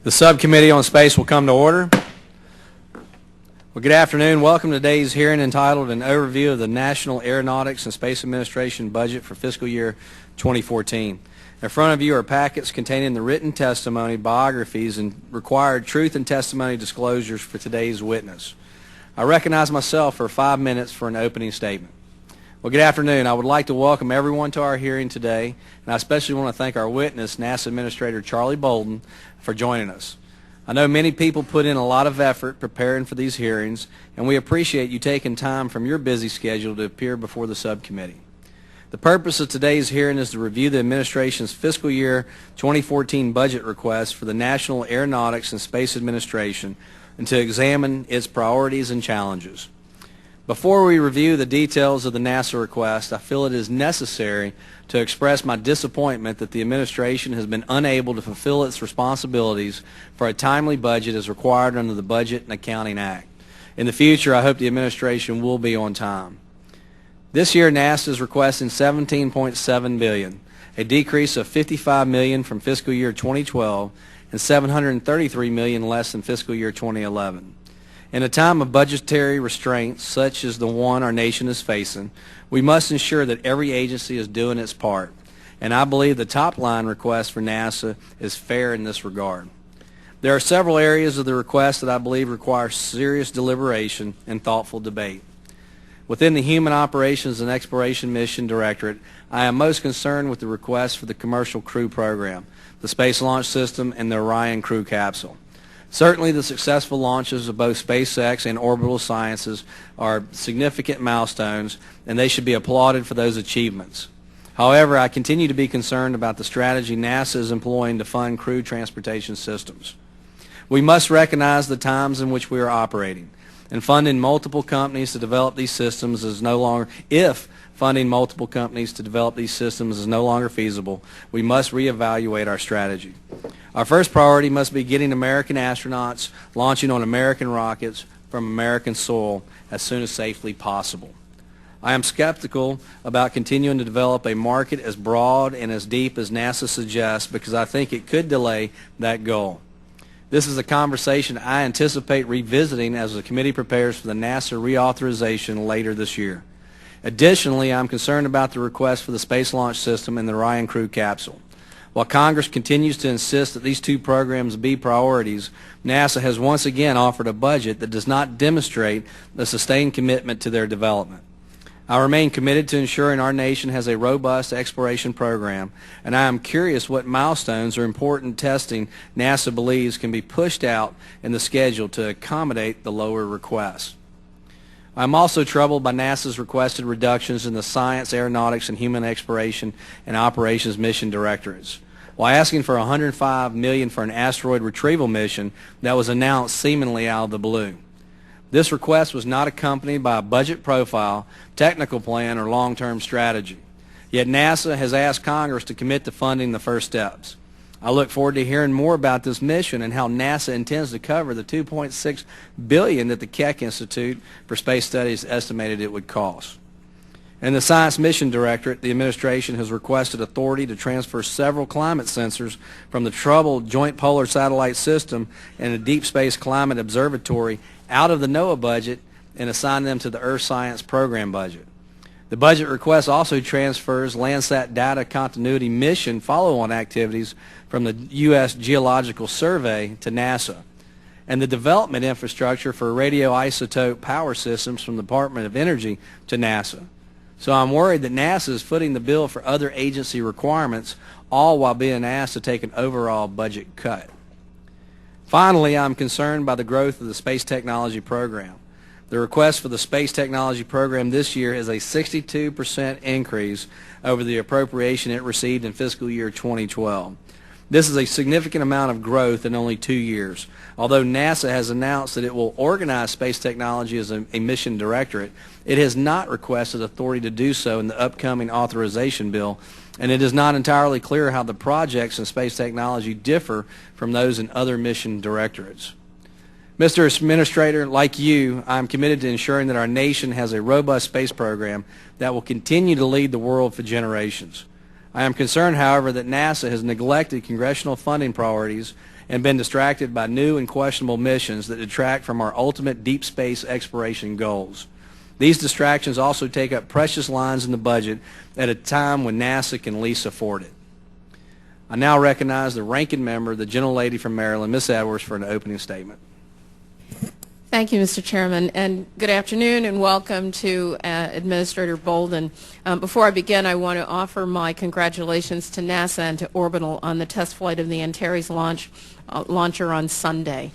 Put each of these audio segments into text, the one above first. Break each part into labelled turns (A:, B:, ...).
A: The Subcommittee on Space will come to order. Well, good afternoon. Welcome to today's hearing entitled An Overview of the National Aeronautics and Space Administration Budget for Fiscal Year 2014. In front of you are packets containing the written testimony, biographies, and required truth and testimony disclosures for today's witness. I recognize myself for 5 minutes for an opening statement. Well, good afternoon. I would like to welcome everyone to our hearing today, and I especially want to thank our witness, NASA Administrator Charles Bolden, for joining us. I know many people put in a lot of effort preparing for these hearings, and we appreciate you taking time from your busy schedule to appear before the subcommittee. The purpose of today's hearing is to review the administration's fiscal year 2014 budget request for the National Aeronautics and Space Administration and to examine its priorities and challenges. Before we review the details of the NASA request, I feel it is necessary to express my disappointment that the administration has been unable to fulfill its responsibilities for a timely budget as required under the Budget and Accounting Act. In the future, I hope the administration will be on time. This year, NASA is requesting $17.7 billion, a decrease of $55 million from fiscal year 2012 and $733 million less than fiscal year 2011. In a time of budgetary restraints such as the one our nation is facing, we must ensure that every agency is doing its part, and I believe the top-line request for NASA is fair in this regard. There are several areas of the request that I believe require serious deliberation and thoughtful debate. Within the Human Operations and Exploration Mission Directorate, I am most concerned with the request for the Commercial Crew Program, the Space Launch System, and the Orion Crew Capsule. Certainly the successful launches of both SpaceX and Orbital Sciences are significant milestones, and they should be applauded for those achievements. However, I continue to be concerned about the strategy NASA is employing to fund crew transportation systems. We must recognize the times in which we are operating, and funding multiple companies to develop these systems is no longer, if funding multiple companies to develop these systems is no longer feasible, we must reevaluate our strategy. Our first priority must be getting American astronauts launching on American rockets from American soil as soon as safely possible. I am skeptical about continuing to develop a market as broad and as deep as NASA suggests because I think it could delay that goal. This is a conversation I anticipate revisiting as the committee prepares for the NASA reauthorization later this year. Additionally, I'm concerned about the request for the Space Launch System and the Orion Crew Capsule. While Congress continues to insist that these two programs be priorities, NASA has once again offered a budget that does not demonstrate the sustained commitment to their development. I remain committed to ensuring our nation has a robust exploration program, and I am curious what milestones or important testing NASA believes can be pushed out in the schedule to accommodate the lower requests. I am also troubled by NASA's requested reductions in the Science, Aeronautics, and Human Exploration and Operations Mission Directorates. While asking for $105 million for an asteroid retrieval mission that was announced seemingly out of the blue. This request was not accompanied by a budget profile, technical plan, or long-term strategy. Yet NASA has asked Congress to commit to funding the first steps. I look forward to hearing more about this mission and how NASA intends to cover the $2.6 billion that the Keck Institute for Space Studies estimated it would cost. In the Science Mission Directorate, the administration has requested authority to transfer several climate sensors from the troubled Joint Polar Satellite System and the Deep Space Climate Observatory out of the NOAA budget and assign them to the Earth Science Program budget. The budget request also transfers Landsat Data Continuity Mission follow-on activities from the U.S. Geological Survey to NASA, and the development infrastructure for radioisotope power systems from the Department of Energy to NASA. So I'm worried that NASA is footing the bill for other agency requirements, all while being asked to take an overall budget cut. Finally, I'm concerned by the growth of the space technology program. The request for the space technology program this year is a 62% increase over the appropriation it received in fiscal year 2012. This is a significant amount of growth in only 2 years. Although NASA has announced that it will organize space technology as a mission directorate, it has not requested authority to do so in the upcoming authorization bill, and it is not entirely clear how the projects in space technology differ from those in other mission directorates. Mr. Administrator, like you, I am committed to ensuring that our nation has a robust space program that will continue to lead the world for generations. I am concerned, however, that NASA has neglected congressional funding priorities and been distracted by new and questionable missions that detract from our ultimate deep space exploration goals. These distractions also take up precious lines in the budget at a time when NASA can least afford it. I now recognize the ranking member, the gentlelady from Maryland, Ms. Edwards, for an opening statement.
B: Thank you, Mr. Chairman, and good afternoon and welcome to Administrator Bolden. Before I begin, I want to offer my congratulations to NASA and to Orbital on the test flight of the Antares launcher on Sunday.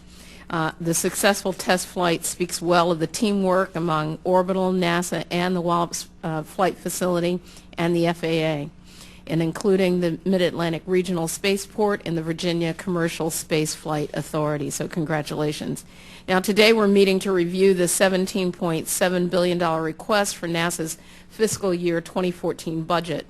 B: The successful test flight speaks well of the teamwork among Orbital, NASA, and the Wallops Flight Facility and the FAA, and including the Mid-Atlantic Regional Spaceport and the Virginia Commercial Space Flight Authority. So congratulations. Now today we're meeting to review the $17.7 billion request for NASA's fiscal year 2014 budget.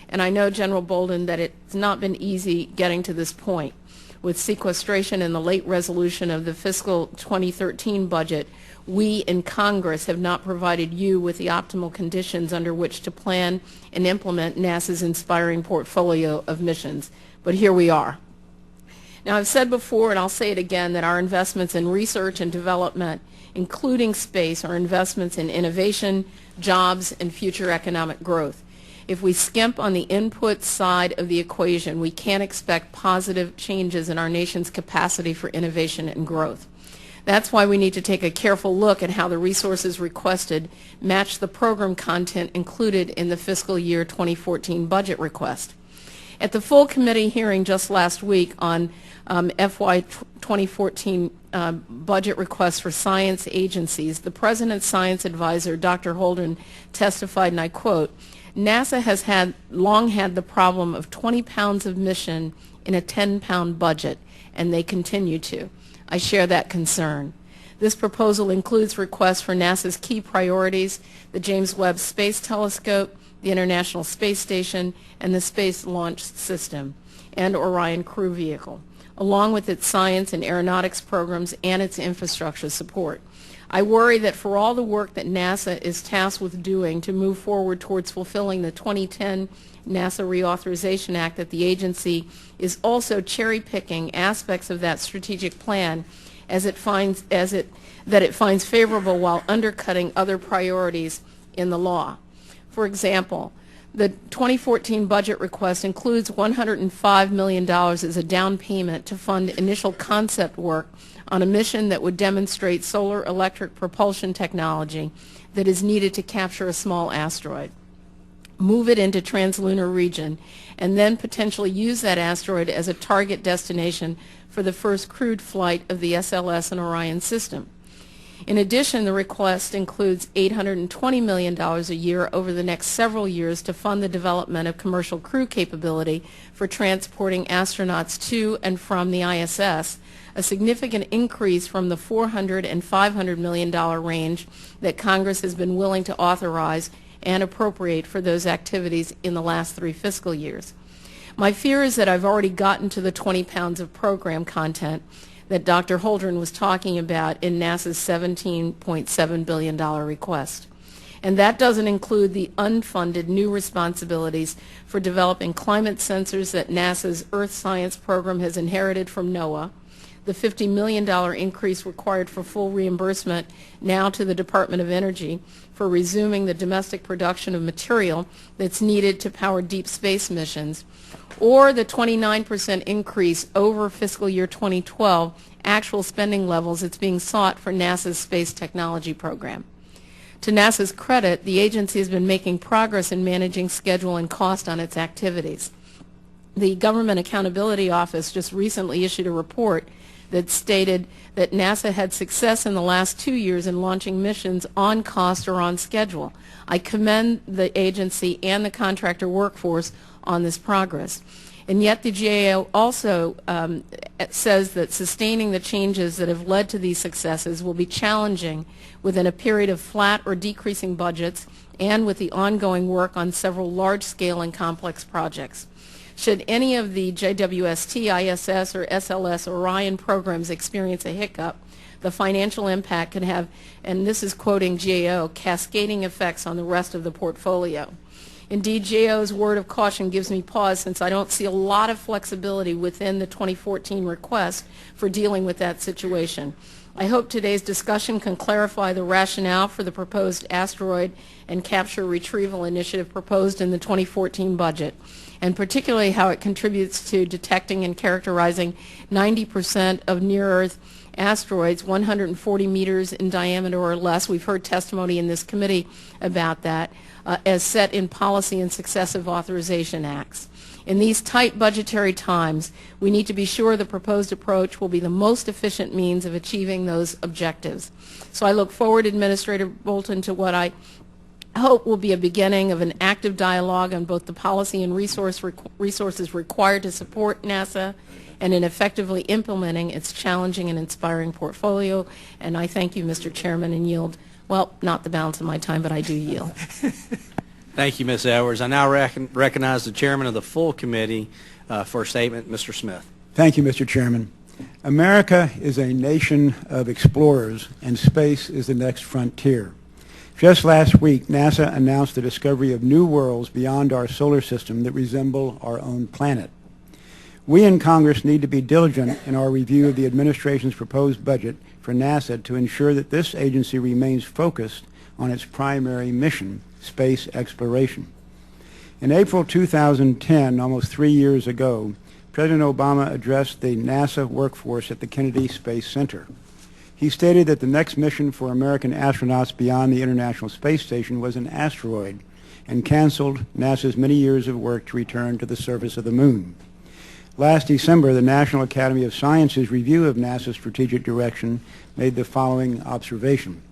B: And I know, General Bolden, that it's not been easy getting to this point. With sequestration and the late resolution of the fiscal 2013 budget, we in Congress have not provided you with the optimal conditions under which to plan and implement NASA's inspiring portfolio of missions. But here we are. Now, I've said before, and I'll say it again, that our investments in research and development, including space, are investments in innovation, jobs, and future economic growth. If we skimp on the input side of the equation, we can't expect positive changes in our nation's capacity for innovation and growth. That's why we need to take a careful look at how the resources requested match the program content included in the fiscal year 2014 budget request. At the full committee hearing just last week on FY 2014 budget requests for science agencies, the President's science advisor, Dr. Bolden, testified, and I quote, "NASA has long had the problem of 20 pounds of mission in a 10-pound budget, and they continue to. I share that concern. This proposal includes requests for NASA's key priorities, the James Webb Space Telescope, the International Space Station, and the Space Launch System, and Orion Crew Vehicle, along with its science and aeronautics programs and its infrastructure support. I worry that for all the work that NASA is tasked with doing to move forward towards fulfilling the 2010 NASA Reauthorization Act, that the agency is also cherry-picking aspects of that strategic plan that it finds favorable while undercutting other priorities in the law. For example, the 2014 budget request includes $105 million as a down payment to fund initial concept work on a mission that would demonstrate solar electric propulsion technology that is needed to capture a small asteroid, move it into translunar region, and then potentially use that asteroid as a target destination for the first crewed flight of the SLS and Orion system. In addition, the request includes $820 million a year over the next several years to fund the development of commercial crew capability for transporting astronauts to and from the ISS, a significant increase from the $400 and $500 million range that Congress has been willing to authorize and appropriate for those activities in the last 3 fiscal years. My fear is that I've already gotten to the 20 pounds of program content that Dr. Bolden was talking about in NASA's $17.7 billion request. And that doesn't include the unfunded new responsibilities for developing climate sensors that NASA's Earth Science program has inherited from NOAA, the $50 million increase required for full reimbursement now to the Department of Energy for resuming the domestic production of material that's needed to power deep space missions, or the 29% increase over fiscal year 2012 actual spending levels that's being sought for NASA's space technology program. To NASA's credit, the agency has been making progress in managing schedule and cost on its activities. The Government Accountability Office just recently issued a report that stated that NASA had success in the last 2 years in launching missions on cost or on schedule. I commend the agency and the contractor workforce on this progress. And yet the GAO also says that sustaining the changes that have led to these successes will be challenging within a period of flat or decreasing budgets and with the ongoing work on several large-scale and complex projects. Should any of the JWST, ISS, or SLS Orion programs experience a hiccup, the financial impact can have, and this is quoting GAO, cascading effects on the rest of the portfolio. Indeed, GAO's word of caution gives me pause since I don't see a lot of flexibility within the 2014 request for dealing with that situation. I hope today's discussion can clarify the rationale for the proposed asteroid and capture retrieval initiative proposed in the 2014 budget, and particularly how it contributes to detecting and characterizing 90% of near-Earth asteroids 140 meters in diameter or less. We've heard testimony in this committee about that, as set in policy and successive authorization acts. In these tight budgetary times, we need to be sure the proposed approach will be the most efficient means of achieving those objectives. So I look forward, Administrator Bolden, to what I hope will be a beginning of an active dialogue on both the policy and resources required to support NASA and in effectively implementing its challenging and inspiring portfolio. And I thank you, Mr. Chairman, and yield, well, not the balance of my time, but I do yield.
A: Thank you, Ms. Edwards. I now recognize the chairman of the full committee for a statement, Mr. Smith.
C: Thank you, Mr. Chairman. America is a nation of explorers, and space is the next frontier. Just last week, NASA announced the discovery of new worlds beyond our solar system that resemble our own planet. We in Congress need to be diligent in our review of the administration's proposed budget for NASA to ensure that this agency remains focused on its primary mission, space exploration. In April 2010, almost 3 years ago, President Obama addressed the NASA workforce at the Kennedy Space Center. He stated that the next mission for American astronauts beyond the International Space Station was an asteroid and canceled NASA's many years of work to return to the surface of the moon. Last December, the National Academy of Sciences review of NASA's strategic direction made the following observation.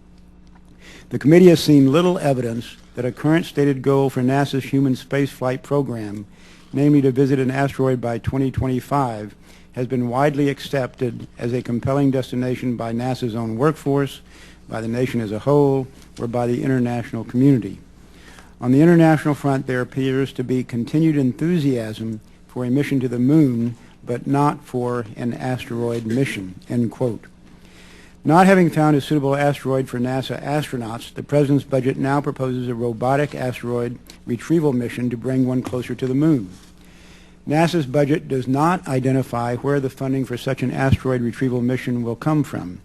C: The committee has seen little evidence that a current stated goal for NASA's human spaceflight program, namely to visit an asteroid by 2025, has been widely accepted as a compelling destination by NASA's own workforce, by the nation as a whole, or by the international community. On the international front, there appears to be continued enthusiasm for a mission to the moon, but not for an asteroid mission, end quote. Not having found a suitable asteroid for NASA astronauts, the President's budget now proposes a robotic asteroid retrieval mission to bring one closer to the moon. NASA's budget does not identify where the funding for such an asteroid retrieval mission will come from,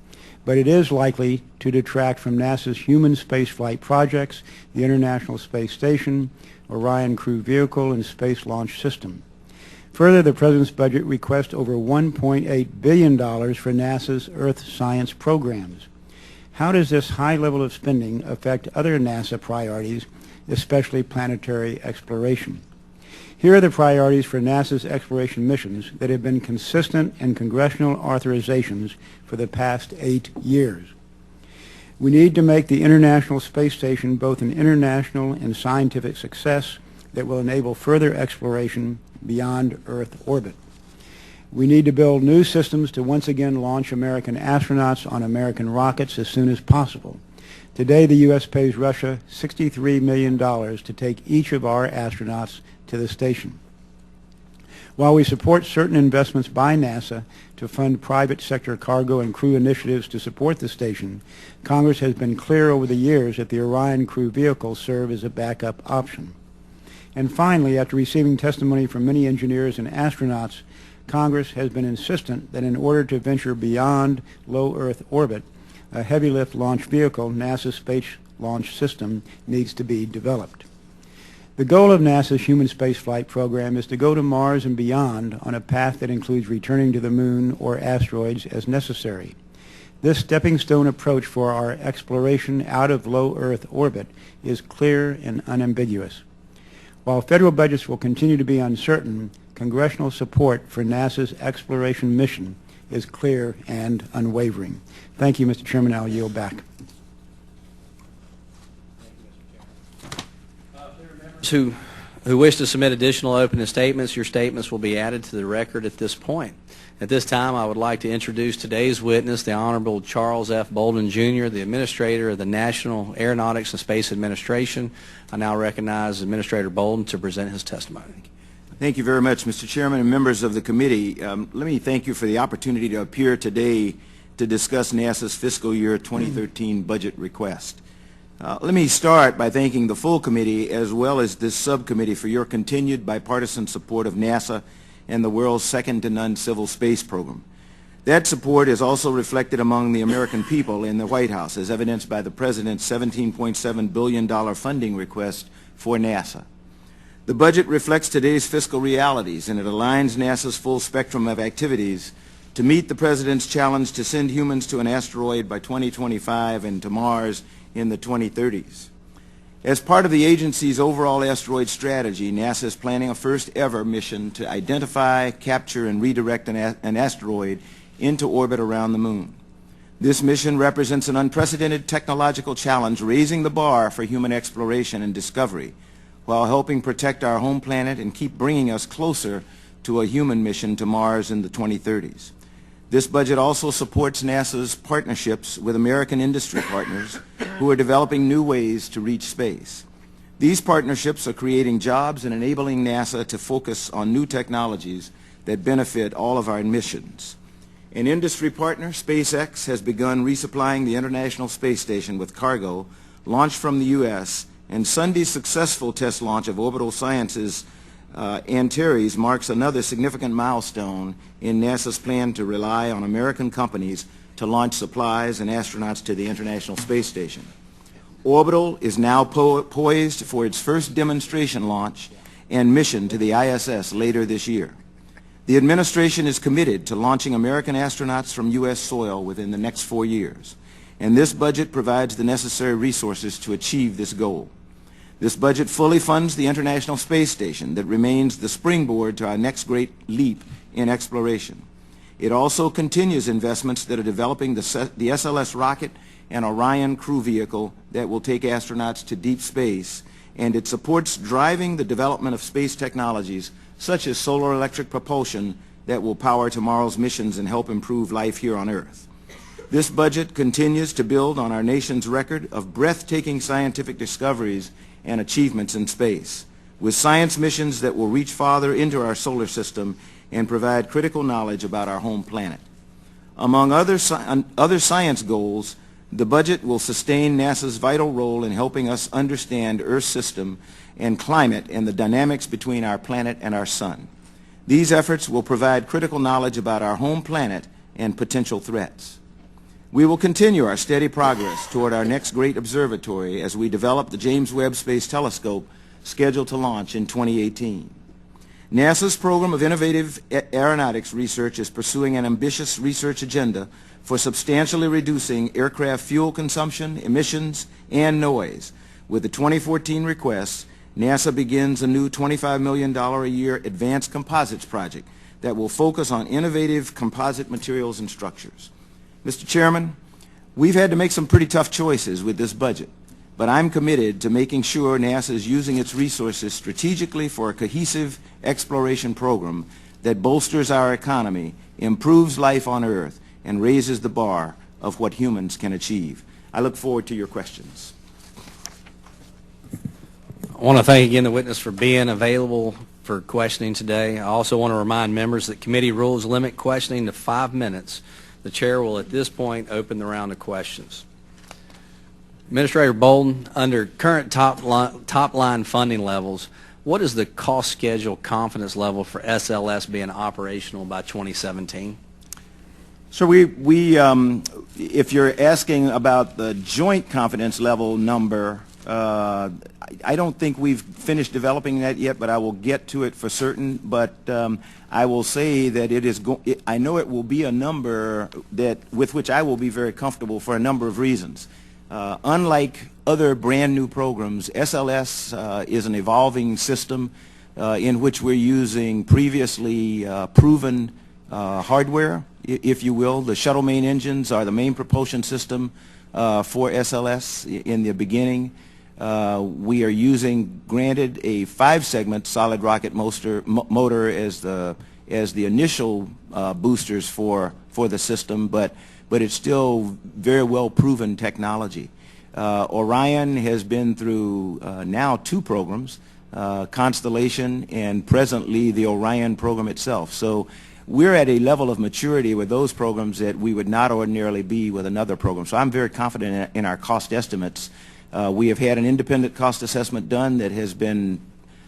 C: but it is likely to detract from NASA's human spaceflight projects, the International Space Station, Orion Crew Vehicle, and Space Launch System. Further, the President's budget requests over $1.8 billion for NASA's Earth science programs. How does this high level of spending affect other NASA priorities, especially planetary exploration? Here are the priorities for NASA's exploration missions that have been consistent in congressional authorizations for the past 8 years. We need to make the International Space Station both an international and scientific success that will enable further exploration beyond Earth orbit. We need to build new systems to once again launch American astronauts on American rockets as soon as possible. Today, the U.S. pays Russia $63 million to take each of our astronauts to the station. While we support certain investments by NASA to fund private sector cargo and crew initiatives to support the station, Congress has been clear over the years that the Orion Crew Vehicle serve as a backup option. And finally, after receiving testimony from many engineers and astronauts, Congress has been insistent that in order to venture beyond low Earth orbit, a heavy-lift launch vehicle, NASA's Space Launch System, needs to be developed. The goal of NASA's human spaceflight program is to go to Mars and beyond on a path that includes returning to the moon or asteroids as necessary. This stepping stone approach for our exploration out of low Earth orbit is clear and unambiguous. While federal budgets will continue to be uncertain, congressional support for NASA's exploration mission is clear and unwavering. Thank you, Mr. Chairman. I'll yield back.
A: Who wish to submit additional opening statements, your statements will be added to the record at this point. At this time, I would like to introduce today's witness, the Honorable Charles F. Bolden, Jr., the Administrator of the National Aeronautics and Space Administration. I now recognize Administrator Bolden to present his testimony.
D: Thank you very much, Mr. Chairman and members of the committee. Let me thank you for the opportunity to appear today to discuss NASA's fiscal year 2013 budget request. Let me start by thanking the full committee as well as this subcommittee for your continued bipartisan support of NASA and the world's second-to-none civil space program. That support is also reflected among the American people in the White House, as evidenced by the President's $17.7 billion funding request for NASA. The budget reflects today's fiscal realities, and it aligns NASA's full spectrum of activities to meet the President's challenge to send humans to an asteroid by 2025 and to Mars in the 2030s. As part of the agency's overall asteroid strategy, NASA is planning a first-ever mission to identify, capture, and redirect an asteroid into orbit around the Moon. This mission represents an unprecedented technological challenge, raising the bar for human exploration and discovery, while helping protect our home planet and keep bringing us closer to a human mission to Mars in the 2030s. This budget also supports NASA's partnerships with American industry partners who are developing new ways to reach space. These partnerships are creating jobs and enabling NASA to focus on new technologies that benefit all of our missions. An industry partner, SpaceX, has begun resupplying the International Space Station with cargo launched from the U.S., and Sunday's successful test launch of Orbital Sciences Antares marks another significant milestone in NASA's plan to rely on American companies to launch supplies and astronauts to the International Space Station. Orbital is now poised for its first demonstration launch and mission to the ISS later this year. The administration is committed to launching American astronauts from U.S. soil within the next 4 years, and this budget provides the necessary resources to achieve this goal. This budget fully funds the International Space Station that remains the springboard to our next great leap in exploration. It also continues investments that are developing the SLS rocket and Orion crew vehicle that will take astronauts to deep space, and it supports driving the development of space technologies such as solar electric propulsion that will power tomorrow's missions and help improve life here on Earth. This budget continues to build on our nation's record of breathtaking scientific discoveries and achievements in space, with science missions that will reach farther into our solar system and provide critical knowledge about our home planet. Among other science goals, the budget will sustain NASA's vital role in helping us understand Earth's system and climate and the dynamics between our planet and our sun. These efforts will provide critical knowledge about our home planet and potential threats. We will continue our steady progress toward our next great observatory as we develop the James Webb Space Telescope scheduled to launch in 2018. NASA's program of innovative aeronautics research is pursuing an ambitious research agenda for substantially reducing aircraft fuel consumption, emissions, and noise. With the 2014 requests, NASA begins a new $25 million a year advanced composites project that will focus on innovative composite materials and structures. Mr. Chairman, we've had to make some pretty tough choices with this budget, but I'm committed to making sure NASA is using its resources strategically for a cohesive exploration program that bolsters our economy, improves life on Earth, and raises the bar of what humans can achieve. I look forward to your questions.
A: I want to thank again the witness for being available for questioning today. I also want to remind members that committee rules limit questioning to 5 minutes. The chair will at this point open the round of questions. Administrator Bolden, under current top line funding levels, what is the cost schedule confidence level for SLS being operational by 2017?
D: So if you're asking about the joint confidence level number, I don't think we've finished developing that yet, but I will get to it for certain. But I will say that I know it will be a number with which I will be very comfortable for a number of reasons. Unlike other brand new programs, SLS is an evolving system in which we're using previously proven hardware, if you will. The shuttle main engines are the main propulsion system for SLS in the beginning. We are using, granted, a 5-segment solid rocket motor as the initial boosters for the system, but it's still very well proven technology. Orion has been through now 2 programs, Constellation and presently the Orion program itself. So we're at a level of maturity with those programs that we would not ordinarily be with another program. So I'm very confident in our cost estimates We have had an independent cost assessment done that has been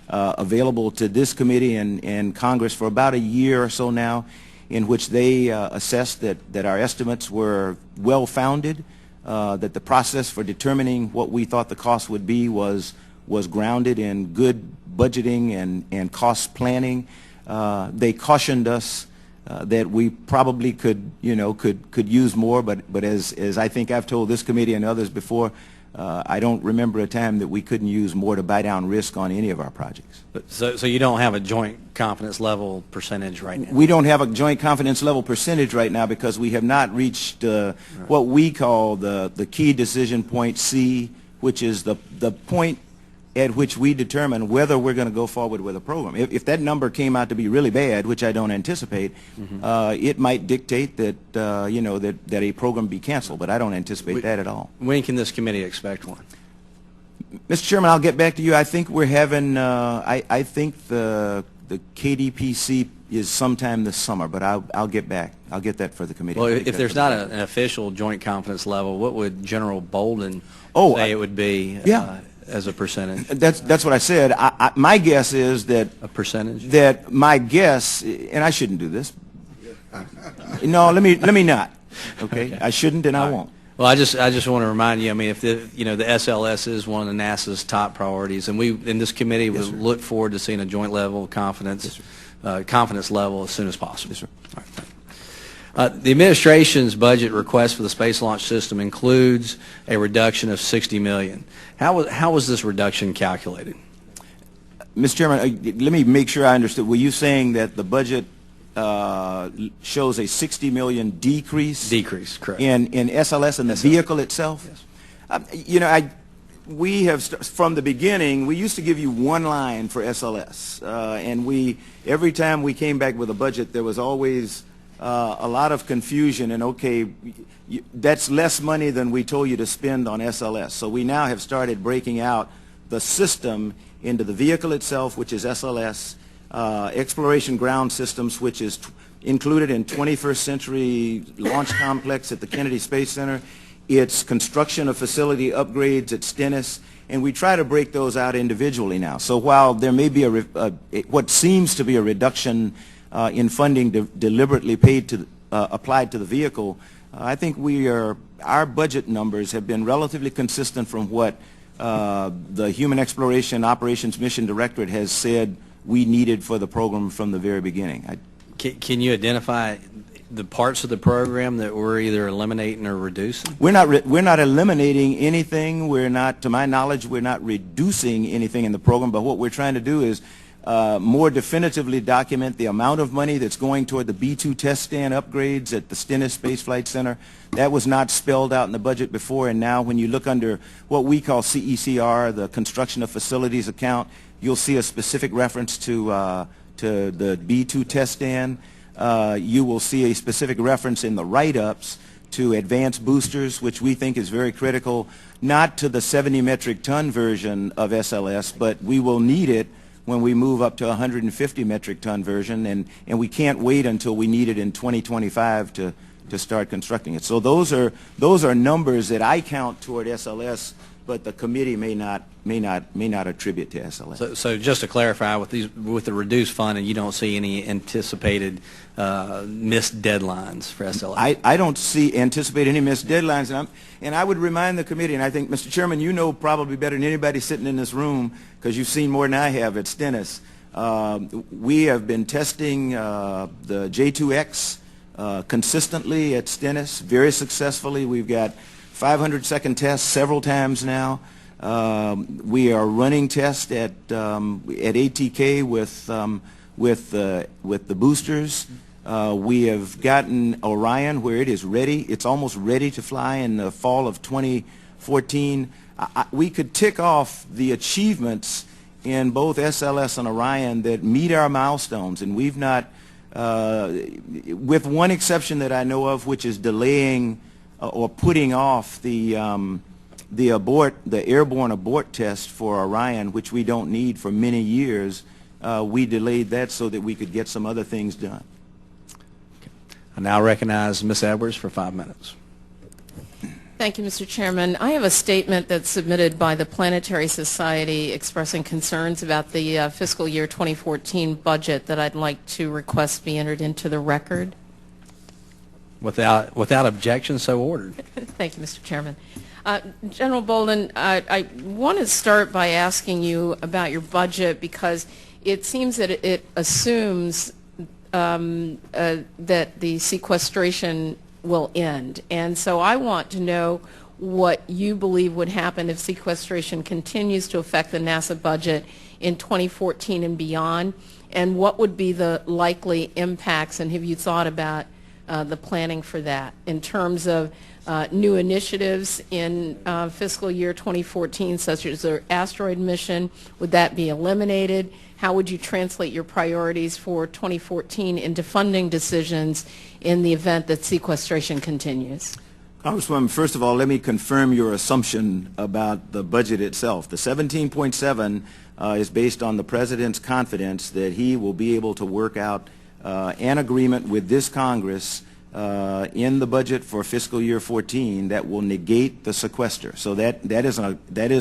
D: available to this committee and Congress for about a year or so now, in which they assessed that our estimates were well-founded, that the process for determining what we thought the cost would be was grounded in good budgeting and cost planning. They cautioned us that we probably could use more, but as I think I've told this committee and others before, I don't remember a time that we couldn't use more to buy down risk on any of our projects.
A: So you don't have a joint confidence level percentage right now?
D: We don't have a joint confidence level percentage right now because we have not reached what we call the key decision point C, which is the point at which we determine whether we're going to go forward with a program. If that number came out to be really bad, which I don't anticipate, it might dictate that that a program be canceled, but I don't anticipate that at all.
A: When can this committee expect one?
D: Mr. Chairman, I'll get back to you. I think we're having, I think the KDPC is sometime this summer, but I'll get back. I'll get that for the committee.
A: Well, if there's not an official joint confidence level, what would General Bolden say it would be? As a percentage?
D: That's what I said. My guess is that
A: a percentage.
D: That my guess, and I shouldn't do this. No, let me not. Okay, I shouldn't, and I won't.
A: Well, I just want to remind you. I mean, if the SLS is one of the NASA's top priorities, and we in this committee would look forward to seeing a joint level of confidence, confidence level as soon as possible.
D: Yes, sir.
A: All right, the administration's budget request for the Space Launch System includes a reduction of $60 million. How was this reduction calculated?
D: Mr. Chairman, let me make sure I understood. Were you saying that the budget shows a $60 million decrease?
A: Decrease, correct.
D: In SLS and the vehicle itself?
A: Yes.
D: We have, from the beginning, we used to give you one line for SLS. And every time we came back with a budget, there was always a lot of confusion, and okay, that's less money than we told you to spend on SLS. So we now have started breaking out the system into the vehicle itself, which is SLS, exploration ground systems, which is included in 21st Century Launch Complex at the Kennedy Space Center, its construction of facility upgrades at Stennis, and we try to break those out individually now. So while there may be what seems to be a reduction in funding deliberately applied to the vehicle, I think our budget numbers have been relatively consistent from what the Human Exploration Operations Mission Directorate has said we needed for the program from the very beginning.
A: Can you identify the parts of the program that we're either eliminating or reducing?
D: We're not eliminating anything. To my knowledge, we're not reducing anything in the program. But what we're trying to do is more definitively document the amount of money that's going toward the B-2 test stand upgrades at the Stennis Space Flight Center. That was not spelled out in the budget before, and now when you look under what we call CECR, the Construction of Facilities account, you'll see a specific reference to the B-2 test stand. You will see a specific reference in the write-ups to advanced boosters, which we think is very critical, not to the 70 metric ton version of SLS, but we will need it when we move up to a 150 metric ton version, and we can't wait until we need it in 2025 to start constructing it. So those are numbers that I count toward SLS, but the committee may not attribute to SLS.
A: So just to clarify, with the reduced funding, you don't see any anticipated missed deadlines for SLS?
D: I don't anticipate any missed deadlines, and I would remind the committee, and I think, Mr. Chairman, you know probably better than anybody sitting in this room, because you've seen more than I have at Stennis. We have been testing the J2X consistently at Stennis, very successfully. We've got 500-second tests several times now. We are running tests at ATK with the boosters. We have gotten Orion where it is ready. It's almost ready to fly in the fall of 2014. We could tick off the achievements in both SLS and Orion that meet our milestones, and we've not, with one exception that I know of, which is delaying or putting off the airborne abort test for Orion, which we don't need for many years. We delayed that so that we could get some other things done.
A: Okay. I now recognize Ms. Edwards for 5 minutes.
B: Thank you, Mr. Chairman. I have a statement that's submitted by the Planetary Society expressing concerns about the fiscal year 2014 budget that I'd like to request be entered into the record.
A: Without objection, so ordered.
B: Thank you, Mr. Chairman. General Bolden, I want to start by asking you about your budget because it seems that it assumes that the sequestration will end. And so I want to know what you believe would happen if sequestration continues to affect the NASA budget in 2014 and beyond, and what would be the likely impacts, and have you thought about the planning for that in terms of new initiatives in fiscal year 2014, such as the asteroid mission? Would that be eliminated? How would you translate your priorities for 2014 into funding decisions in the event that sequestration continues?
D: Congresswoman, first of all, let me confirm your assumption about the budget itself. The 17.7 is based on the President's confidence that he will be able to work out an agreement with this Congress in the budget for fiscal year 14 that will negate the sequester. So that is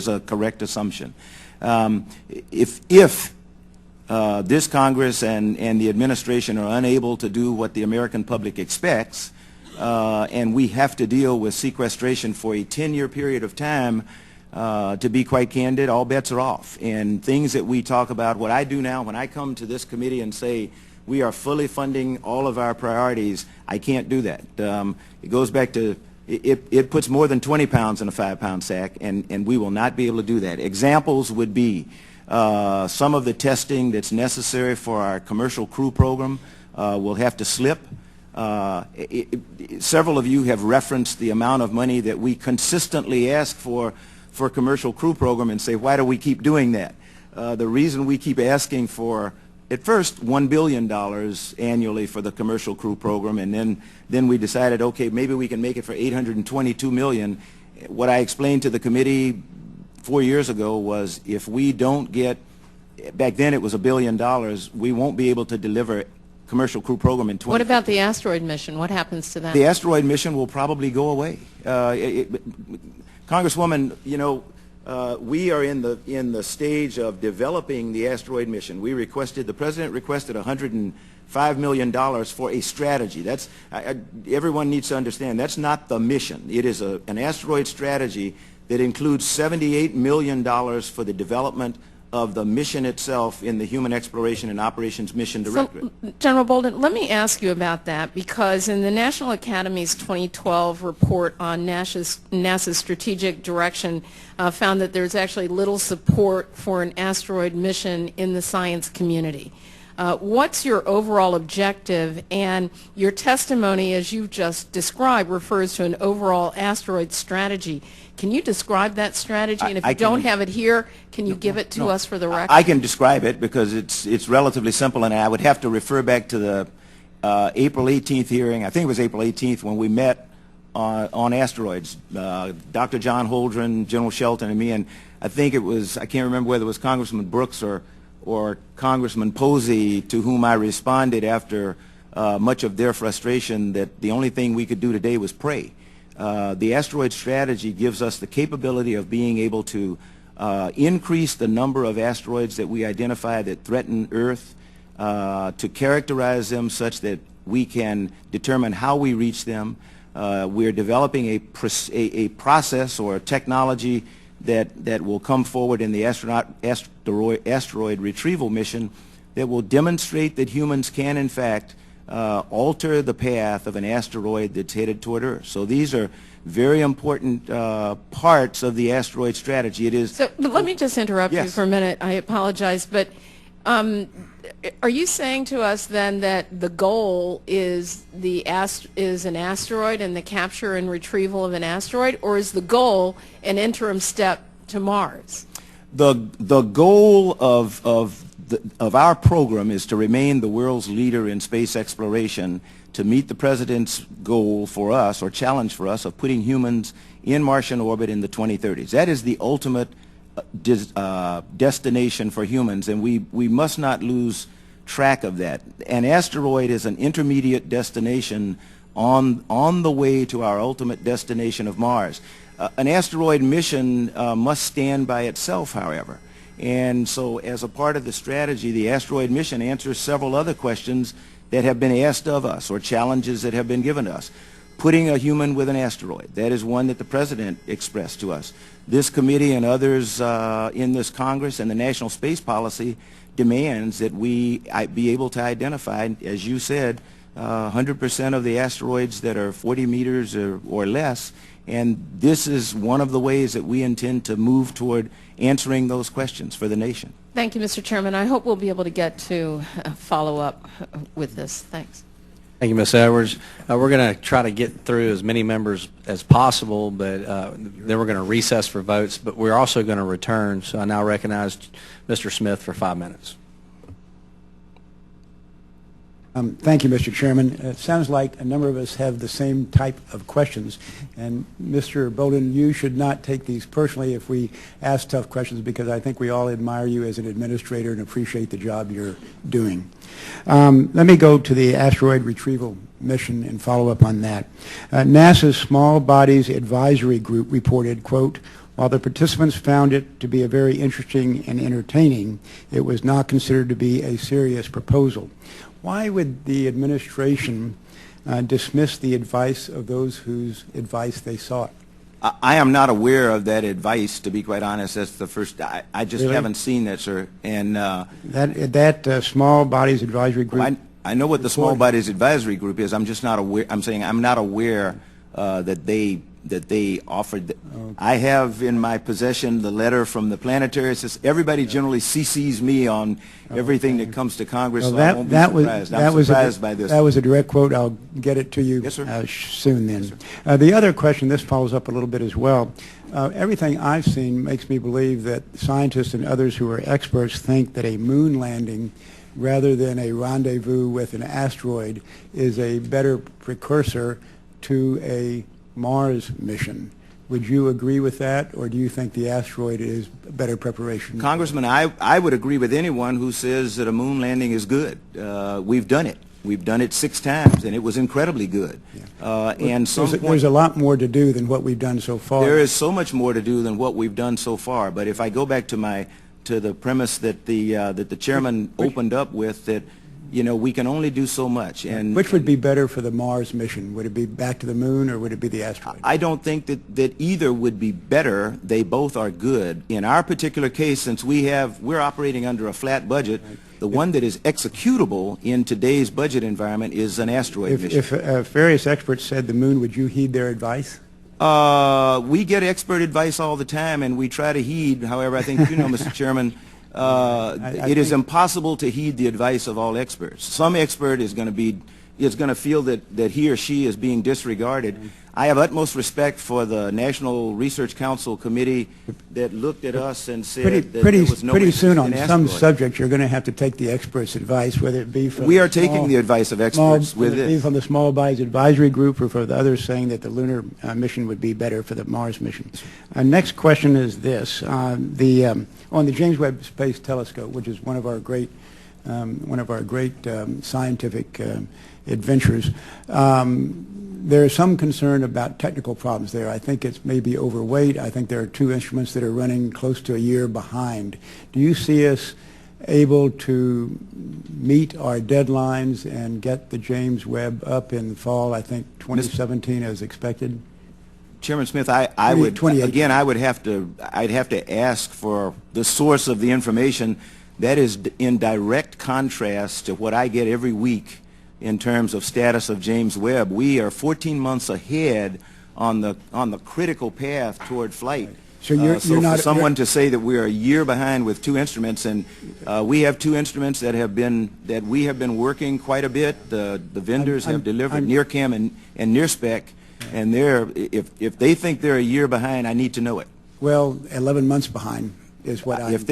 D: a correct assumption. If this Congress and the administration are unable to do what the American public expects, and we have to deal with sequestration for a 10-year period of time, to be quite candid, all bets are off. And things that we talk about, what I do now when I come to this committee and say we are fully funding all of our priorities, I can't do that. It goes back to, it puts more than 20 pounds in a 5-pound sack, and we will not be able to do that. Examples would be some of the testing that's necessary for our commercial crew program will have to slip. Several of you have referenced the amount of money that we consistently ask for commercial crew program and say, why do we keep doing that? The reason we keep asking for, at first, $1 billion annually for the commercial crew program, and then we decided, okay, maybe we can make it for $822 million. What I explained to the committee 4 years ago was if we don't get, back then it was $1 billion, we won't be able to deliver commercial crew program in 20.
B: What about the asteroid mission? What happens to that?
D: The asteroid mission will probably go away. Congresswoman, you know, we are in the stage of developing the asteroid mission. The President requested $105 million for a strategy. That's everyone needs to understand. That's not the mission. It is an asteroid strategy that includes $78 million for the development of the mission itself in the Human Exploration and Operations Mission Directorate.
B: So, General Bolden, let me ask you about that, because in the National Academy's 2012 report on NASA's strategic direction found that there's actually little support for an asteroid mission in the science community. What's your overall objective? And your testimony, as you've just described, refers to an overall asteroid strategy. Can you describe that strategy? And if you don't have it here, can you give it to us for the record?
D: I can describe it because it's relatively simple, and I would have to refer back to the April 18th hearing. I think it was April 18th when we met on asteroids. Dr. John Holdren, General Shelton, and me, and I think it was, I can't remember whether it was Congressman Brooks or Congressman Posey, to whom I responded after much of their frustration that the only thing we could do today was pray. The asteroid strategy gives us the capability of being able to increase the number of asteroids that we identify that threaten Earth, to characterize them such that we can determine how we reach them. We're developing a process or a technology that will come forward in the asteroid retrieval mission that will demonstrate that humans can, in fact, alter the path of an asteroid that's headed toward Earth. So these are very important parts of the asteroid strategy. It is.
B: So let me just interrupt you for a minute. I apologize, but are you saying to us then that the goal is an asteroid and the capture and retrieval of an asteroid, or is the goal an interim step to Mars?
D: The goal of our program is to remain the world's leader in space exploration, to meet the President's goal for us, or challenge for us, of putting humans in Martian orbit in the 2030s. That is the ultimate destination for humans, and we must not lose track of that. An asteroid is an intermediate destination on the way to our ultimate destination of Mars. An asteroid mission must stand by itself, however. And so as a part of the strategy, the asteroid mission answers several other questions that have been asked of us, or challenges that have been given to us. Putting a human with an asteroid, that is one that the President expressed to us. This committee and others in this Congress and the National Space Policy demands that we be able to identify, as you said, 100% of the asteroids that are 40 meters or less, and this is one of the ways that we intend to move toward answering those questions for the nation.
B: Thank you, Mr. Chairman. I hope we'll be able to get to follow up with this. Thanks.
A: Thank you, Ms. Edwards. We're going to try to get through as many members as possible, but then we're going to recess for votes, but we're also going to return. So I now recognize Mr. Smith for 5 minutes.
C: Thank you, Mr. Chairman. It sounds like a number of us have the same type of questions. And Mr. Bolden, you should not take these personally if we ask tough questions, because I think we all admire you as an administrator and appreciate the job you're doing. Let me go to the asteroid retrieval mission and follow up on that. NASA's Small Bodies Advisory Group reported, quote, "While the participants found it to be a very interesting and entertaining, it was not considered to be a serious proposal." Why would the administration dismiss the advice of those whose advice they sought?
D: I am not aware of that advice, to be quite honest. That's the first. I just
C: Really?
D: haven't seen that, sir. And
C: that Small Bodies Advisory Group.
D: I know what the Small Bodies Advisory Group is. I'm just not aware. I'm saying I'm not aware that they offered.
C: Okay.
D: I have in my possession the letter from the planetary system. Everybody generally CCs me on everything that comes to Congress.
C: Well,
D: so I won't be surprised. I'm surprised by this.
C: That was a direct quote. I'll get it to you
D: Yes, sir.
C: soon then.
D: Yes,
C: the other question, this follows up a little bit as well. Everything I've seen makes me believe that scientists and others who are experts think that a moon landing rather than a rendezvous with an asteroid is a better precursor to a Mars mission. Would you agree with that, or do you think the asteroid is better preparation?
D: Congressman, I would agree with anyone who says that a moon landing is good. We've done it. We've done it 6 times, and it was incredibly good. Yeah. And
C: there's a lot more to do than what we've done so far.
D: There is so much more to do than what we've done so far. But if I go back to the premise that the chairman opened up with, that we can only do so much. And
C: which would be better for the Mars mission? Would it be back to the moon, or would it be the asteroid?
D: I don't think that either would be better. They both are good. In our particular case, since we're operating under a flat budget, the one that is executable in today's budget environment is an asteroid mission.
C: If various experts said the moon, would you heed their advice?
D: We get expert advice all the time, and we try to heed. However, I think Mr. Chairman, it is impossible to heed the advice of all experts. Some expert is going to feel that he or she is being disregarded. I have utmost respect for the National Research Council Committee that looked at us and said that there was no
C: pretty soon
D: interest in
C: on some
D: asteroids.
C: subject you're going to have to take the experts' advice, whether it be from
D: We are taking the advice of experts with
C: whether it be
D: this.
C: from the Small Bodies Advisory Group or for the others saying that the lunar mission would be better for the Mars mission. Next question is this: on the James Webb Space Telescope, which is one of our great scientific adventures. There is some concern about technical problems there. I think it's maybe overweight. I think there are 2 instruments that are running close to a year behind. Do you see us able to meet our deadlines and get the James Webb up in the fall, I think 2017 as expected?
D: Chairman Smith, I'd have to ask for the source of the information. That is in direct contrast to what I get every week in terms of status of James Webb. We are 14 months ahead on the critical path toward flight.
C: So you're not,
D: for someone to say that we are a year behind with 2 instruments, and we have 2 instruments that we have been working quite a bit. The vendors have delivered NearCam and NearSpec, and if they think they're a year behind, I need to know it.
C: Well, 11 months behind is what I.
D: If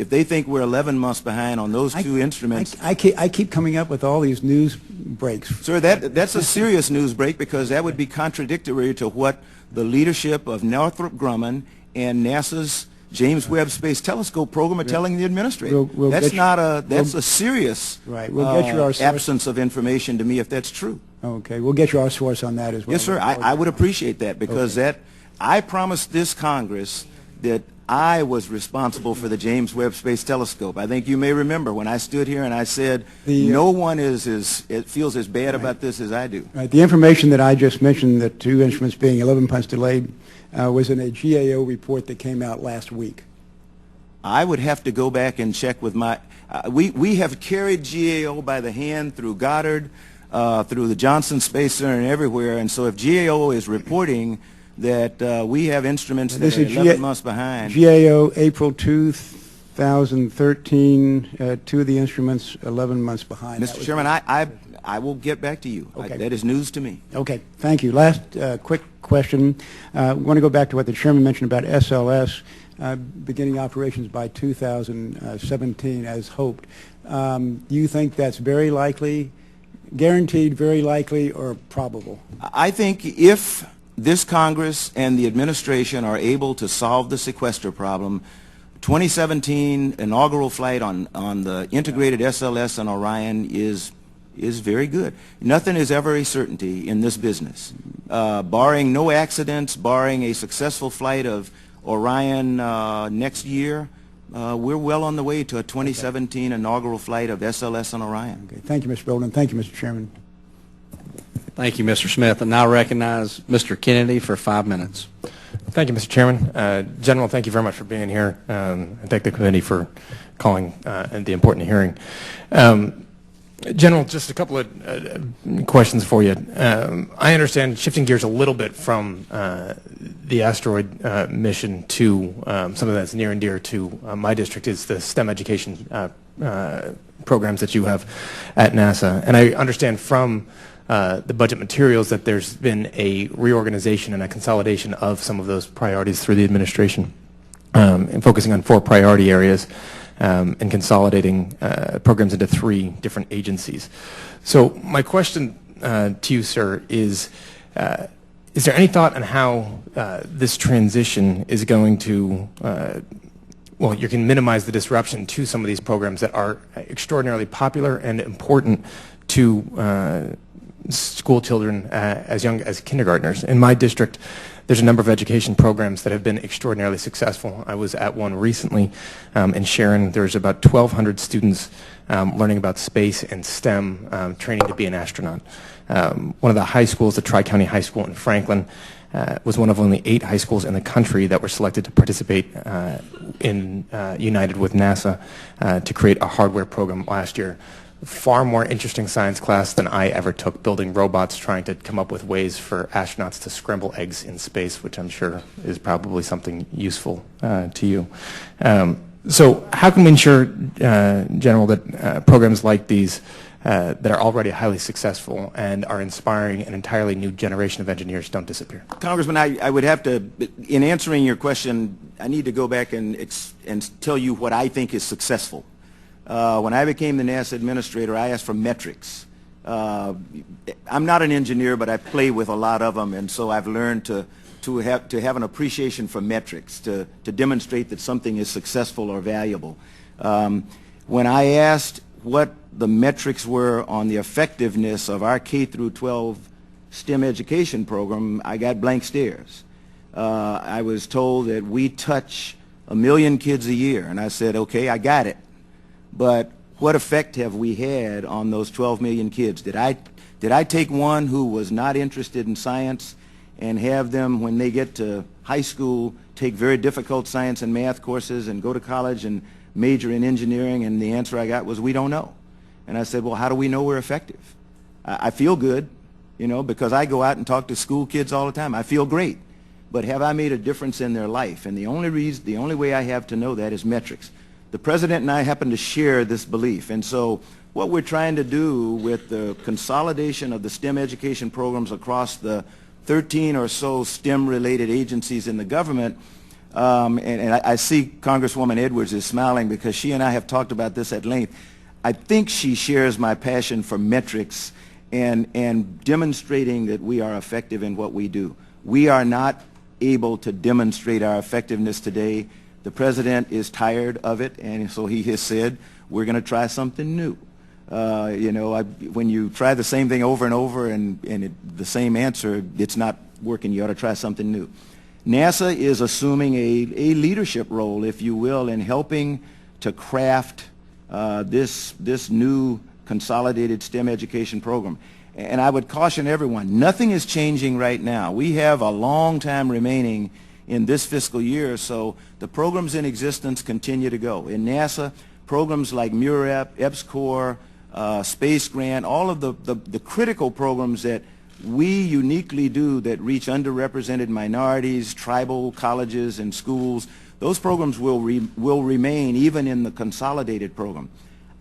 D: they think we're 11 months behind on those 2 instruments,
C: I keep coming up with all these news breaks.
D: Sir, that's a serious news break, because that would be contradictory to what the leadership of Northrop Grumman and NASA's James Webb Space Telescope program are telling the administrator. That's a serious
C: We'll get you our source.
D: absence of information to me if that's true.
C: Okay, we'll get you our source on that as well.
D: Yes, sir. I would appreciate that because I promised this Congress that I was responsible for the James Webb Space Telescope. I think you may remember when I stood here and I said no one feels as bad about this as I do.
C: Right. The information that I just mentioned, the two instruments being 11 months delayed, was in a GAO report that came out last week.
D: I would have to go back and check with my... we have carried GAO by the hand through Goddard, through the Johnson Space Center and everywhere, and so if GAO is reporting that we have instruments that are 11 months behind...
C: GAO, April 2013, two of the instruments 11 months behind.
D: Mr. Chairman, I will get back to you.
C: Okay.
D: That is news to me.
C: Okay, thank you. Last quick question. I want to go back to what the Chairman mentioned about SLS beginning operations by 2017 as hoped. Do you think that's very likely, guaranteed, very likely, or probable?
D: I think if this Congress and the administration are able to solve the sequester problem, 2017 inaugural flight on the integrated SLS and Orion is very good. Nothing is ever a certainty in this business. Barring no accidents, barring a successful flight of Orion next year, we're well on the way to a 2017 inaugural flight of SLS and Orion.
C: Okay. Thank you, Mr. Bolden. Thank you, Mr. Chairman.
A: Thank you, Mr. Smith. And now recognize Mr. Kennedy for 5 minutes.
E: Thank you, Mr. Chairman. General, thank you very much for being here. And thank the committee for calling the important hearing. General, just a couple of questions for you. I understand, shifting gears a little bit from the asteroid mission to something that's near and dear to my district is the STEM education programs that you have at NASA. And I understand from the budget materials that there's been a reorganization and a consolidation of some of those priorities through the administration and focusing on 4 priority areas and consolidating programs into 3 different agencies. So my question to you, sir, is there any thought on how this transition is going to well, you can minimize the disruption to some of these programs that are extraordinarily popular and important to school children as young as kindergartners. In my district, there's a number of education programs that have been extraordinarily successful. I was at one recently in Sharon. There's about 1,200 students learning about space and STEM, training to be an astronaut. One of the high schools, the Tri-County High School in Franklin, was one of only 8 high schools in the country that were selected to participate in United with NASA to create a hardware program last year. Far more interesting science class than I ever took, building robots, trying to come up with ways for astronauts to scramble eggs in space, which I'm sure is probably something useful to you. So how can we ensure, General, that programs like these that are already highly successful and are inspiring an entirely new generation of engineers don't disappear?
D: Congressman, I would have to, in answering your question, I need to go back and tell you what I think is successful. When I became the NASA administrator, I asked for metrics. I'm not an engineer, but I play with a lot of them, and so I've learned to have an appreciation for metrics, to demonstrate that something is successful or valuable. When I asked what the metrics were on the effectiveness of our K through 12 STEM education program, I got blank stares. I was told that we touch 1 million kids a year, and I said, okay, I got it. But what effect have we had on those 12 million kids? Did I take one who was not interested in science and have them, when they get to high school, take very difficult science and math courses and go to college and major in engineering? And the answer I got was, we don't know. And I said, well, how do we know we're effective? I feel good, you know, because I go out and talk to school kids all the time. I feel great. But have I made a difference in their life? And the only way I have to know that is metrics. The President and I happen to share this belief, and so what we're trying to do with the consolidation of the STEM education programs across the 13 or so STEM-related agencies in the government, and I see Congresswoman Edwards is smiling because she and I have talked about this at length. I think she shares my passion for metrics and demonstrating that we are effective in what we do. We are not able to demonstrate our effectiveness today The president is tired of it, and so he has said, we're going to try something new. When you try the same thing over and over and the same answer, it's not working. You ought to try something new. NASA is assuming a leadership role, if you will, in helping to craft this new consolidated STEM education program. And I would caution everyone, nothing is changing right now. We have a long time remaining in this fiscal year, so the programs in existence continue to go. In NASA, programs like MUREP, EPSCoR, Space Grant, all of the critical programs that we uniquely do that reach underrepresented minorities, tribal colleges and schools, those programs will remain even in the consolidated program.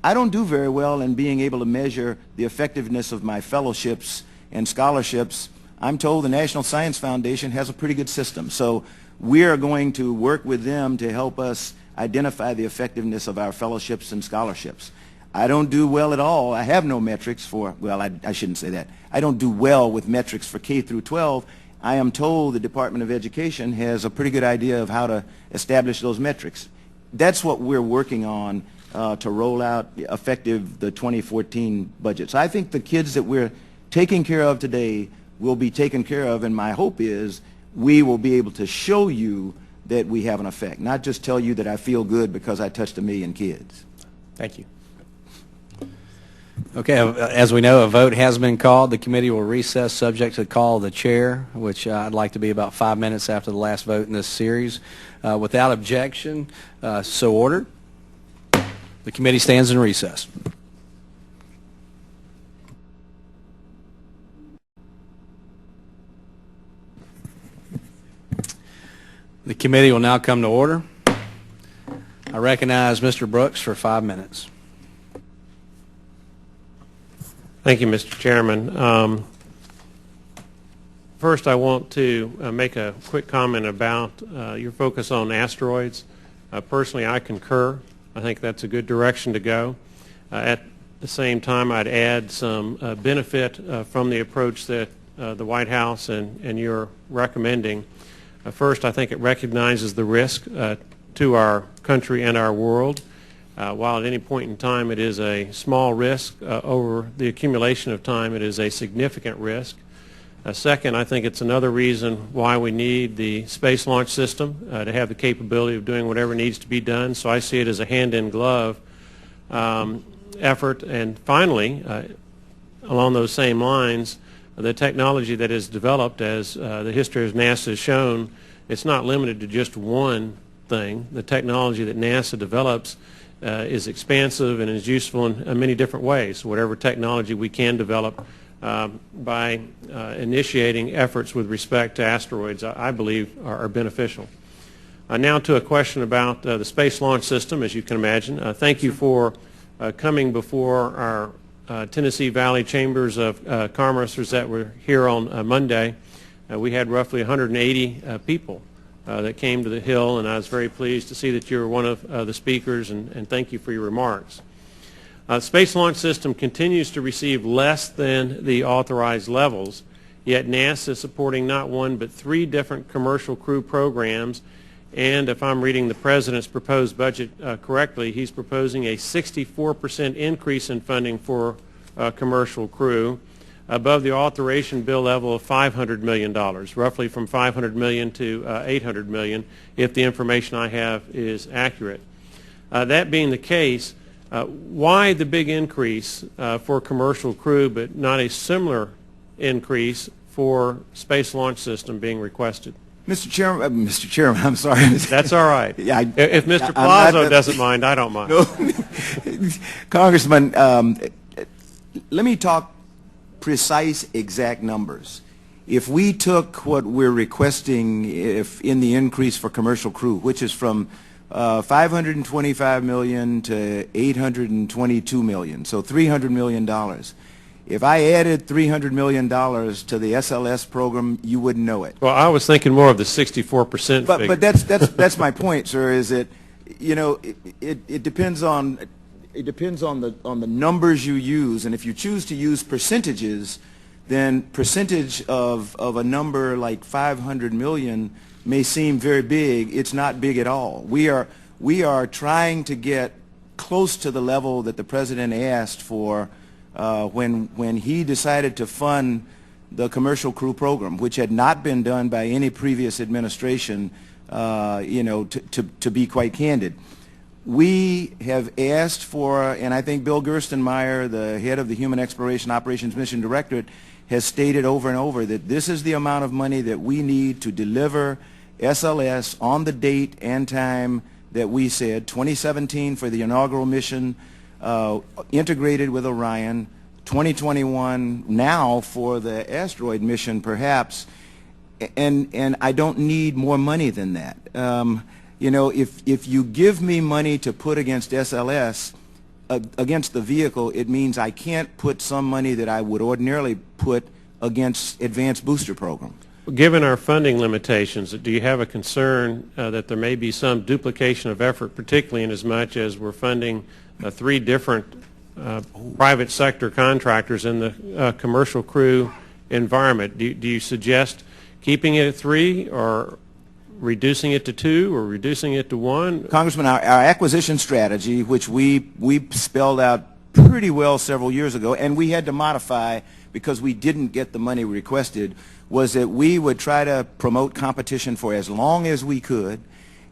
D: I don't do very well in being able to measure the effectiveness of my fellowships and scholarships. I'm told the National Science Foundation has a pretty good system, so we are going to work with them to help us identify the effectiveness of our fellowships and scholarships. I don't do well at all. I have no metrics for, well, I shouldn't say that. I don't do well with metrics for K through 12. I am told the Department of Education has a pretty good idea of how to establish those metrics. That's what we're working on to roll out effective the 2014 budget. So I think the kids that we're taking care of today will be taken care of, and my hope is we will be able to show you that we have an effect, not just tell you that I feel good because I touched 1 million kids.
E: Thank you.
A: Okay, as we know, a vote has been called. The committee will recess subject to the call of the chair, which I'd like to be about 5 minutes after the last vote in this series. Without objection, so ordered. The committee stands in recess. The committee will now come to order. I recognize Mr. Brooks for 5 minutes.
F: Thank you, Mr. Chairman. First, I want to make a quick comment about your focus on asteroids. Personally, I concur. I think that's a good direction to go. At the same time, I'd add some benefit from the approach that the White House and you're recommending. First, I think it recognizes the risk to our country and our world. While at any point in time it is a small risk, over the accumulation of time it is a significant risk. Second, I think it's another reason why we need the Space Launch System to have the capability of doing whatever needs to be done. So I see it as a hand-in-glove effort. And finally, along those same lines, the technology that is developed, as the history of NASA has shown, it's not limited to just one thing. The technology that NASA develops is expansive and is useful in many different ways. Whatever technology we can develop by initiating efforts with respect to asteroids, I believe are beneficial. Now to a question about the Space Launch System, as you can imagine. Thank you for coming before our Tennessee Valley Chambers of Commerce that were here on Monday. We had roughly 180 people that came to the Hill, and I was very pleased to see that you were one of the speakers, and thank you for your remarks. The Space Launch System continues to receive less than the authorized levels, yet NASA is supporting not one but 3 different commercial crew programs, and if I'm reading the President's proposed budget correctly, he's proposing a 64% increase in funding for commercial crew, above the authorization bill level of $500 million, roughly from $500 million to $800 million, if the information I have is accurate. That being the case, why the big increase for commercial crew but not a similar increase for Space Launch System being requested?
D: Mr. Chairman, I'm sorry.
F: That's all right.
D: Yeah,
F: if Mr. Palazzo doesn't mind, I don't mind.
D: No. Congressman, let me talk precise, exact numbers. If we took what we're requesting in the increase for commercial crew, which is from $525 million to $822 million, so $300 million. If I added $300 million to the SLS program, you wouldn't know it.
F: Well, I was thinking more of the 64% figure.
D: But that's my point, sir. Is that it depends on the numbers you use, and if you choose to use percentages, then percentage of a number like $500 million may seem very big, it's not big at all. We are trying to get close to the level that the President asked for when he decided to fund the commercial crew program, which had not been done by any previous administration, to be quite candid. We have asked for, and I think Bill Gerstenmaier, the head of the Human Exploration Operations Mission Directorate, has stated over and over that this is the amount of money that we need to deliver SLS on the date and time that we said, 2017 for the inaugural mission, integrated with Orion, 2021 now for the asteroid mission perhaps, and I don't need more money than that. If you give me money to put against SLS, against the vehicle, it means I can't put some money that I would ordinarily put against advanced booster program.
F: Given our funding limitations, do you have a concern that there may be some duplication of effort, particularly in as much as we're funding 3 different private sector contractors in the commercial crew environment? Do you suggest keeping it at 3 or reducing it to 2 or reducing it to 1?
D: Congressman, our acquisition strategy, which we spelled out pretty well several years ago, and we had to modify because we didn't get the money we requested, was that we would try to promote competition for as long as we could,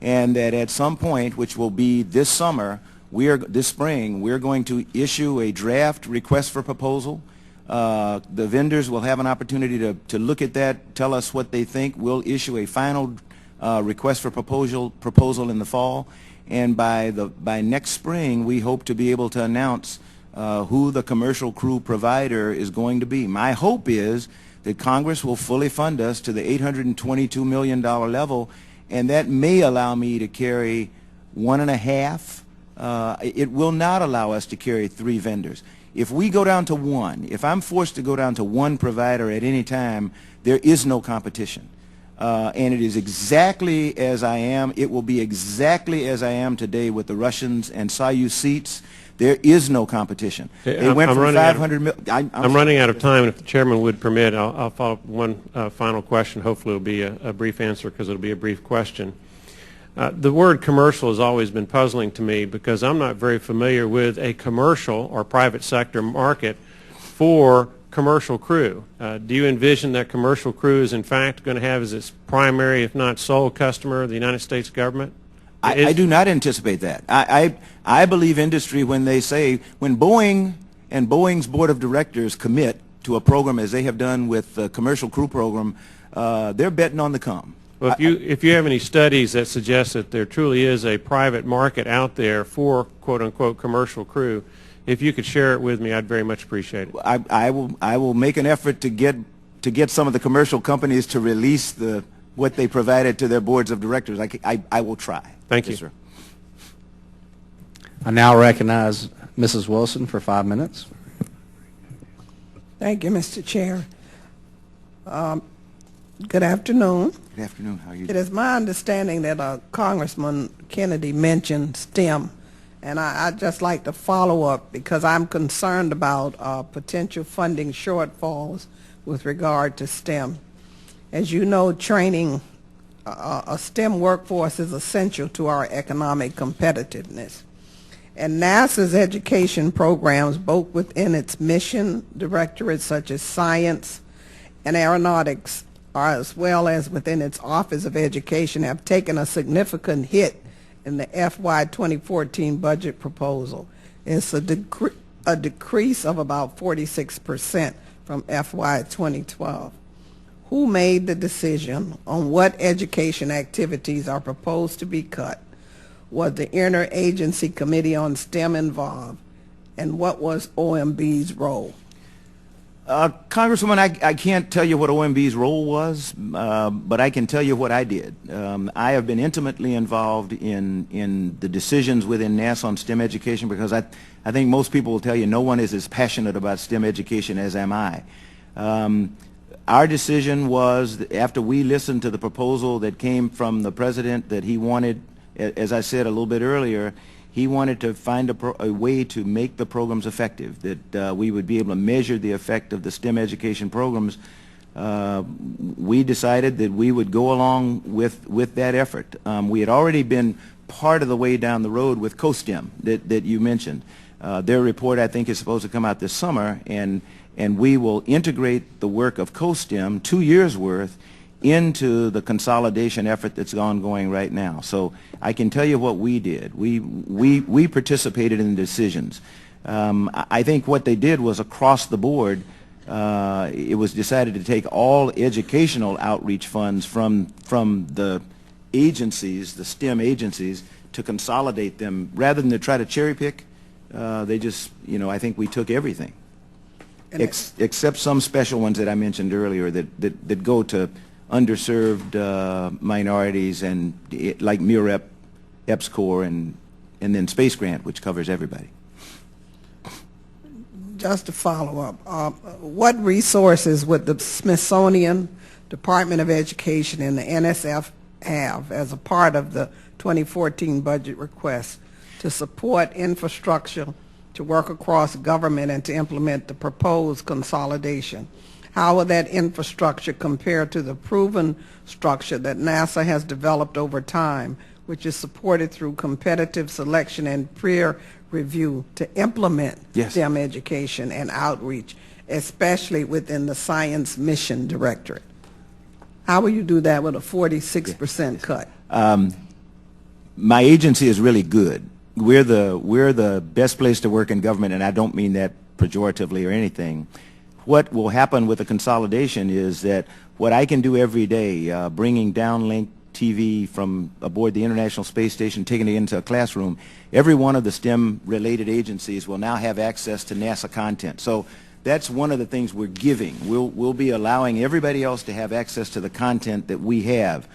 D: and that at some point, which will be this summer, this spring, we're going to issue a draft request for proposal. The vendors will have an opportunity to look at that, tell us what they think. We'll issue a final request for proposal in the fall, and by next spring we hope to be able to announce who the commercial crew provider is going to be. My hope is that Congress will fully fund us to the $822 million level, and that may allow me to carry 1.5. It will not allow us to carry 3 vendors. If we go down to 1, if I'm forced to go down to 1 provider at any time, there is no competition. And it is exactly as I am. It will be exactly as I am today with the Russians and Soyuz seats. There is no competition. They went from 500 million.
F: I'm running out of time, and if the chairman would permit, I'll follow up one final question. Hopefully it will be a brief answer because it will be a brief question. The word commercial has always been puzzling to me because I'm not very familiar with a commercial or private sector market for commercial crew. Do you envision that commercial crew is in fact going to have as its primary, if not sole customer, the United States government?
D: I do not anticipate that. I believe industry when they say, when Boeing and Boeing's board of directors commit to a program as they have done with the commercial crew program, they're betting on the come.
F: Well, if you have any studies that suggest that there truly is a private market out there for quote-unquote commercial crew, if you could share it with me, I'd very much appreciate it.
D: I will make an effort to get some of the commercial companies to release what they provided to their boards of directors. I will try.
F: Thank you.
D: Yes, sir.
A: I now recognize Mrs. Wilson for 5 minutes.
G: Thank you, Mr. Chair. Good afternoon.
D: Good afternoon. How are you
G: It
D: doing?
G: is my understanding that Congressman Kennedy mentioned STEM, and I'd just like to follow up because I'm concerned about potential funding shortfalls with regard to STEM. As you know, training a STEM workforce is essential to our economic competitiveness. And NASA's education programs, both within its mission directorates such as science and aeronautics, as well as within its Office of Education, have taken a significant hit in the FY 2014 budget proposal. It's a decrease of about 46% from FY 2012. Who made the decision on what education activities are proposed to be cut? Was the Interagency Committee on STEM involved? And what was OMB's role?
D: Congresswoman, I can't tell you what OMB's role was, but I can tell you what I did. I have been intimately involved in the decisions within NASA on STEM education because I think most people will tell you no one is as passionate about STEM education as am I. Our decision was, after we listened to the proposal that came from the President that he wanted, as I said a little bit earlier, he wanted to find a way to make the programs effective, that we would be able to measure the effect of the STEM education programs we decided that we would go along with that effort. We had already been part of the way down the road with COSTEM that you mentioned. Their report, I think, is supposed to come out this summer, and we will integrate the work of COSTEM, 2 years' worth, into the consolidation effort that's ongoing right now. So I can tell you what we did. We participated in the decisions. I think what they did was across the board. It was decided to take all educational outreach funds from the agencies, the STEM agencies, to consolidate them rather than to try to cherry pick. They just, I think we took everything, except some special ones that I mentioned earlier that go to underserved minorities and like MUREP, EPSCoR, and then Space Grant, which covers everybody.
G: Just to follow up, what resources would the Smithsonian, Department of Education, and the NSF have as a part of the 2014 budget request to support infrastructure to work across government and to implement the proposed consolidation? How will that infrastructure compare to the proven structure that NASA has developed over time, which is supported through competitive selection and peer review to implement STEM education and outreach, especially within the Science Mission Directorate? How will you do that with a 46% cut?
D: My agency is really good. We're the best place to work in government, and I don't mean that pejoratively or anything. What will happen with the consolidation is that what I can do every day, bringing downlink TV from aboard the International Space Station, taking it into a classroom, every one of the STEM-related agencies will now have access to NASA content. So that's one of the things we're giving. We'll be allowing everybody else to have access to the content that we have.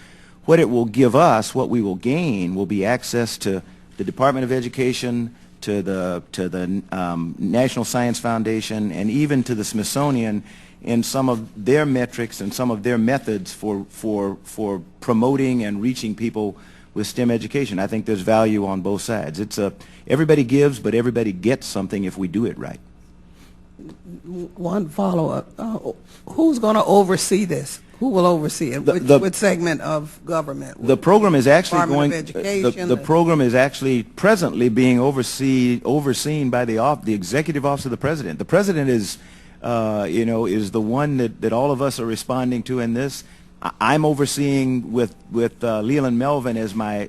D: What it will give us, what we will gain, will be access to the Department of Education, to the National Science Foundation, and even to the Smithsonian in some of their metrics and some of their methods for promoting and reaching people with STEM education. I think there's value on both sides. Everybody gives, but everybody gets something if we do it right.
G: One follow-up. Who's going to oversee this? Who will oversee it? Which segment of government?
D: The program is actually
G: Department of Education,
D: the program is actually presently being overseen by the Executive Office of the President. The President is is the one that all of us are responding to in this. I'm overseeing with Leland Melvin as my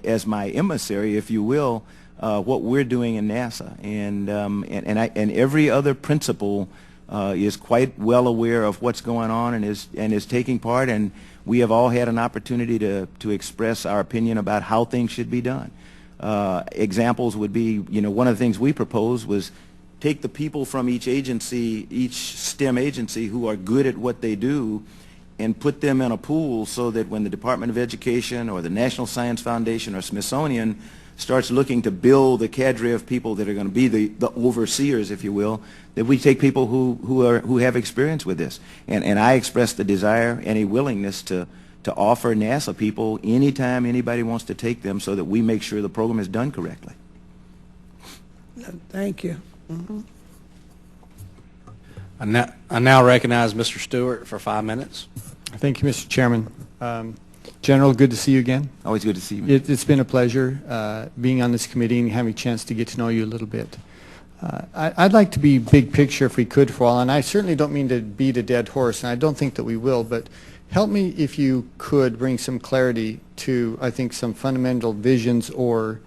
D: emissary, if you will, what we're doing in NASA, and every other principal is quite well aware of what's going on and is taking part, and we have all had an opportunity to express our opinion about how things should be done. Examples would be, one of the things we proposed was take the people from each agency, each STEM agency who are good at what they do, and put them in a pool so that when the Department of Education or the National Science Foundation or Smithsonian starts looking to build a cadre of people that are going to be the overseers, if you will, that we take people who have experience with this. And I express the desire and a willingness to offer NASA people anytime anybody wants to take them so that we make sure the program is done correctly.
G: Thank you. Mm-hmm.
A: I now recognize Mr. Stewart for 5 minutes.
C: Thank you, Mr. Chairman. General, good to see you again.
D: Always good to see you.
C: It's been a pleasure being on this committee and having a chance to get to know you a little bit. I'd like to be big picture if we could for all, and I certainly don't mean to beat a dead horse, and I don't think that we will, but help me if you could bring some clarity to, I think, some fundamental visions or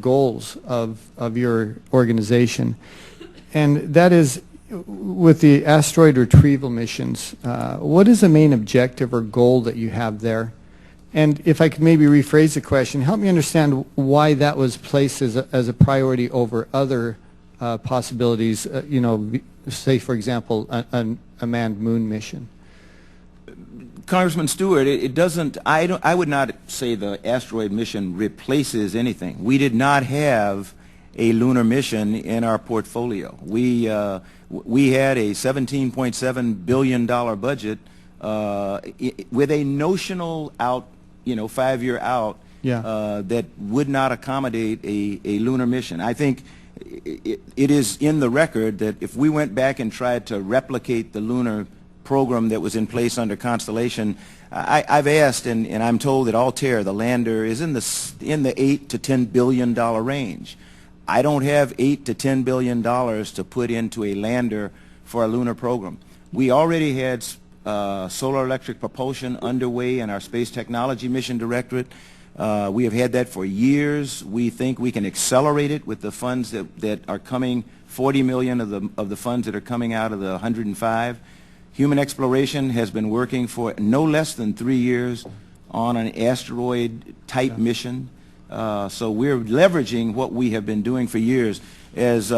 C: goals of your organization. And that is, with the asteroid retrieval missions, what is the main objective or goal that you have there? And if I could maybe rephrase the question, help me understand why that was placed as a priority over other possibilities, say, for example, a manned moon mission.
D: Congressman Stewart, it doesn't, I would not say the asteroid mission replaces anything. We did not have a lunar mission in our portfolio. We had a $17.7 billion budget with a notional out, 5-year out, that would not accommodate a lunar mission. I think it is in the record that if we went back and tried to replicate the lunar program that was in place under Constellation, I've asked, and I'm told that Altair, the lander, is in the $8 to $10 billion range. I don't have $8 to $10 billion to put into a lander for a lunar program. We already had solar electric propulsion underway in our Space Technology Mission Directorate. We have had that for years. We think we can accelerate it with the funds that are coming, 40 million of the funds that are coming out of the 105. Human exploration has been working for no less than 3 years on an asteroid-type mission. So we're leveraging what we have been doing for years. As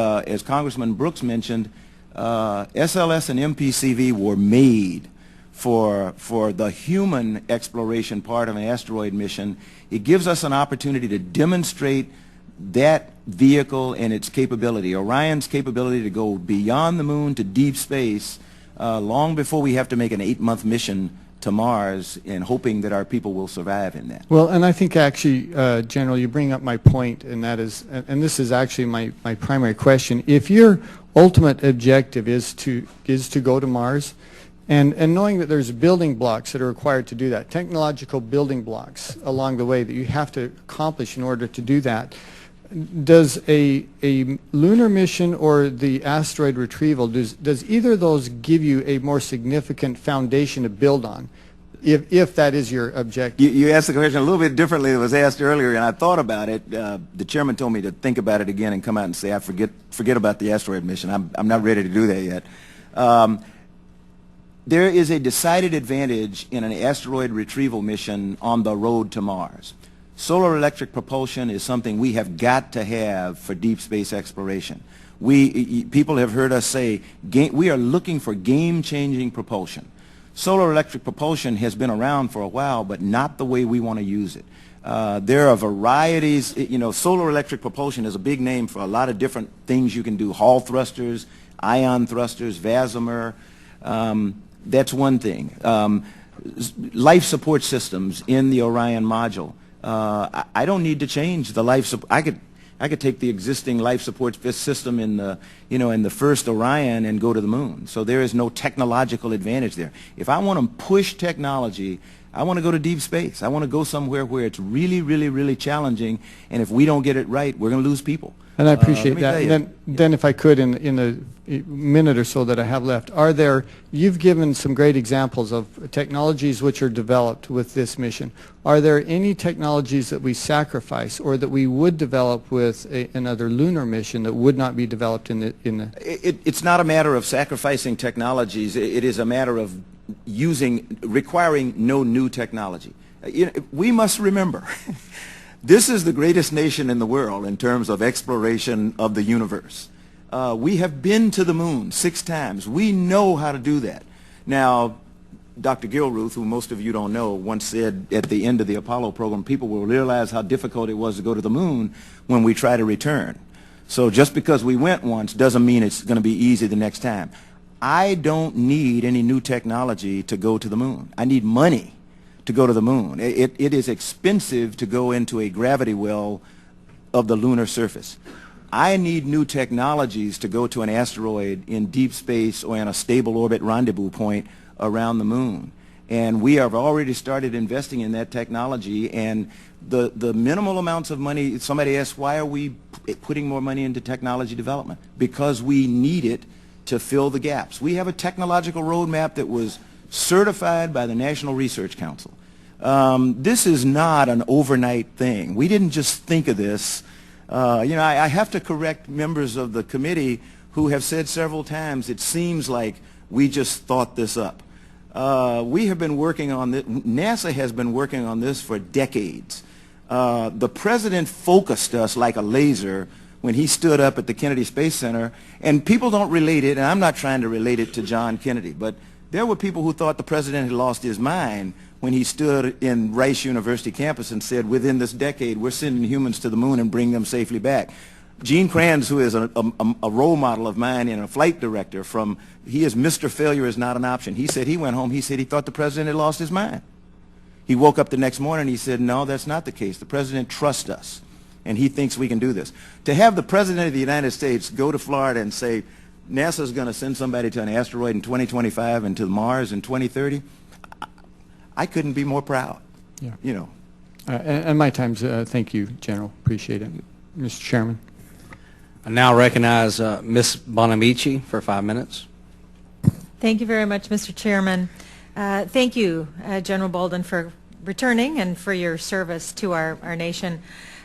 D: Congressman Brooks mentioned, SLS and MPCV were made for the human exploration part of an asteroid mission. It gives us an opportunity to demonstrate that vehicle and its capability, Orion's capability to go beyond the moon to deep space, long before we have to make an 8-month mission to Mars, and hoping that our people will survive in that.
H: Well, and I think actually, General, you bring up my point, and that is, and this is actually my primary question. If your ultimate objective is to go to Mars, and knowing that there's building blocks that are required to do that, technological building blocks along the way that you have to accomplish in order to do that, does a lunar mission or the asteroid retrieval, does either of those give you a more significant foundation to build on, if that is your objective?
D: You asked the question a little bit differently than was asked earlier, and I thought about it. The chairman told me to think about it again and come out and say, I forget about the asteroid mission. I'm not ready to do that yet. There is a decided advantage in an asteroid retrieval mission on the road to Mars. Solar electric propulsion is something we have got to have for deep space exploration. People have heard us say we are looking for game-changing propulsion. Solar electric propulsion has been around for a while, but not the way we want to use it. There are varieties. Solar electric propulsion is a big name for a lot of different things you can do. Hall thrusters, ion thrusters, Vasimer. That's one thing. Life support systems in the Orion module. I don't need to change the life support. I could take the existing life support system in the first Orion and go to the moon. So there is no technological advantage there. If I want to push technology, I want to go to deep space. I want to go somewhere where it's really, really, really challenging. And if we don't get it right, we're going to lose people.
H: And I appreciate that. And then if I could, in the minute or so that I have left, you've given some great examples of technologies which are developed with this mission. Are there any technologies that we sacrifice or that we would develop with another lunar mission that would not be developed in the?
D: It's not a matter of sacrificing technologies. It is a matter of requiring no new technology. We must remember. This is the greatest nation in the world in terms of exploration of the universe. We have been to the moon 6 times. We know how to do that. Now, Dr. Gilruth, who most of you don't know, once said at the end of the Apollo program, people will realize how difficult it was to go to the moon when we try to return. So just because we went once doesn't mean it's going to be easy the next time. I don't need any new technology to go to the moon. I need money to go to the moon. It is expensive to go into a gravity well of the lunar surface. I need new technologies to go to an asteroid in deep space or in a stable orbit rendezvous point around the moon. And we have already started investing in that technology, and the minimal amounts of money, somebody asked, why are we putting more money into technology development? Because we need it to fill the gaps. We have a technological roadmap that was certified by the National Research Council. This is not an overnight thing. We didn't just think of this. I have to correct members of the committee who have said several times it seems like we just thought this up. We have been working on this. NASA has been working on this for decades. The president focused us like a laser when he stood up at the Kennedy Space Center, and people don't relate it, and I'm not trying to relate it to John Kennedy, but there were people who thought the president had lost his mind when he stood in Rice University campus and said, within this decade, we're sending humans to the moon and bring them safely back. Gene Kranz, who is a role model of mine and a flight director, he is Mr. Failure is not an option. He said he went home, he said he thought the president had lost his mind. He woke up the next morning and he said, no, that's not the case. The president trusts us, and he thinks we can do this. To have the president of the United States go to Florida and say, NASA's going to send somebody to an asteroid in 2025 and to Mars in 2030, I couldn't be more proud.
H: Yeah.
D: You know.
H: And my time's, thank you, General. Appreciate it. Mr. Chairman.
A: I now recognize Ms. Bonamici for 5 minutes.
I: Thank you very much, Mr. Chairman. Thank you, General Bolden, for returning and for your service to our nation.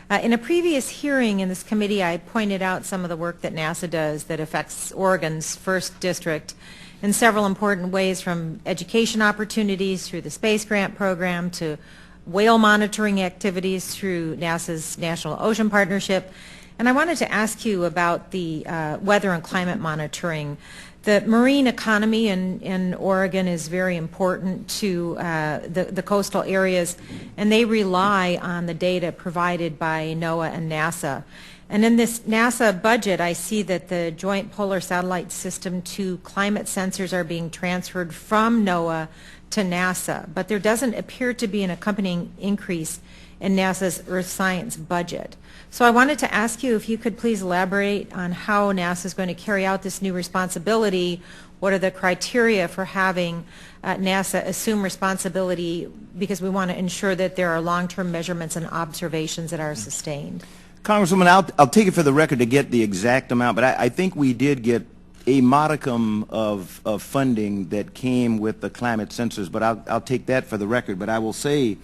I: In a previous hearing in this committee, I pointed out some of the work that NASA does that affects Oregon's 1st District in several important ways, from education opportunities through the Space Grant Program to whale monitoring activities through NASA's National Ocean Partnership. And I wanted to ask you about the weather and climate monitoring. The marine economy in Oregon is very important to the coastal areas, and they rely on the data provided by NOAA and NASA. And in this NASA budget, I see that the Joint Polar Satellite System 2 climate sensors are being transferred from NOAA to NASA, but there doesn't appear to be an accompanying increase in NASA's Earth Science budget. So I wanted to ask you if you could please elaborate on how NASA is going to carry out this new responsibility. What are the criteria for having NASA assume responsibility, because we want to ensure that there are long-term measurements and observations that are sustained.
D: Congresswoman, I'll take it for the record to get the exact amount, but I think we did get a modicum of funding that came with the climate sensors, but I'll take that for the record. But I will say,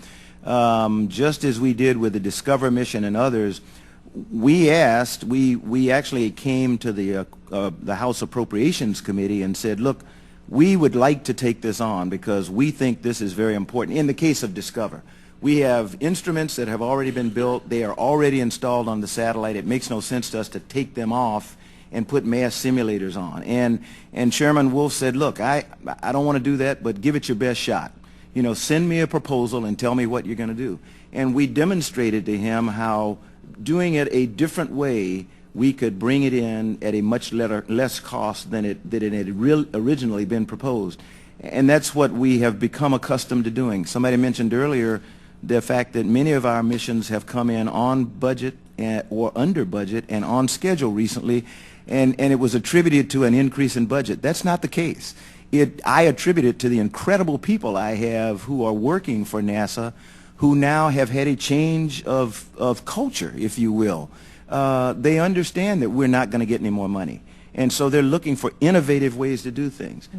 D: just as we did with the Discover mission and others, we actually came to the House Appropriations Committee and said, look, we would like to take this on because we think this is very important. In the case of Discover, we have instruments that have already been built. They are already installed on the satellite. It makes no sense to us to take them off and put mass simulators on. And Chairman Wolf said, look, I don't want to do that, but give it your best shot. You know, send me a proposal and tell me what you're going to do. And we demonstrated to him how doing it a different way, we could bring it in at a much less cost than it had originally been proposed. And that's what we have become accustomed to doing. Somebody mentioned earlier the fact that many of our missions have come in on budget or under budget and on schedule recently, and it was attributed to an increase in budget. That's not the case. I attribute it to the incredible people I have who are working for NASA, who now have had a change of culture, if you will. They understand that we're not going to get any more money. And so they're looking for innovative ways to do things.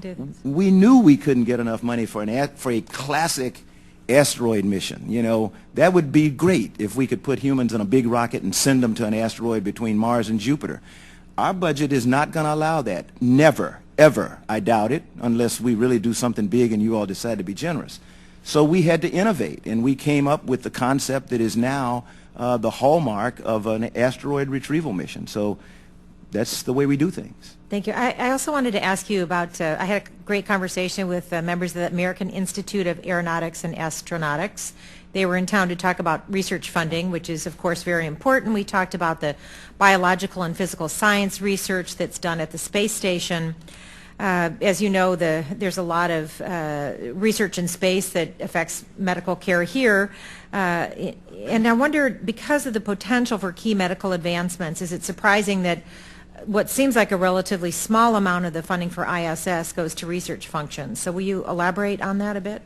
D: We knew we couldn't get enough money for a classic asteroid mission. You know, that would be great if we could put humans in a big rocket and send them to an asteroid between Mars and Jupiter. Our budget is not going to allow that. Never, ever. I doubt it, unless we really do something big and you all decide to be generous. So we had to innovate, and we came up with the concept that is now the hallmark of an asteroid retrieval mission. So that's the way we do things.
I: Thank you. I also wanted to ask you about, I had a great conversation with members of the American Institute of Aeronautics and Astronautics. They were in town to talk about research funding, which is, of course, very important. We talked about the biological and physical science research that's done at the space station. As you know, there's a lot of research in space that affects medical care here. And I wondered, because of the potential for key medical advancements, is it surprising that what seems like a relatively small amount of the funding for ISS goes to research functions? So will you elaborate on that a bit?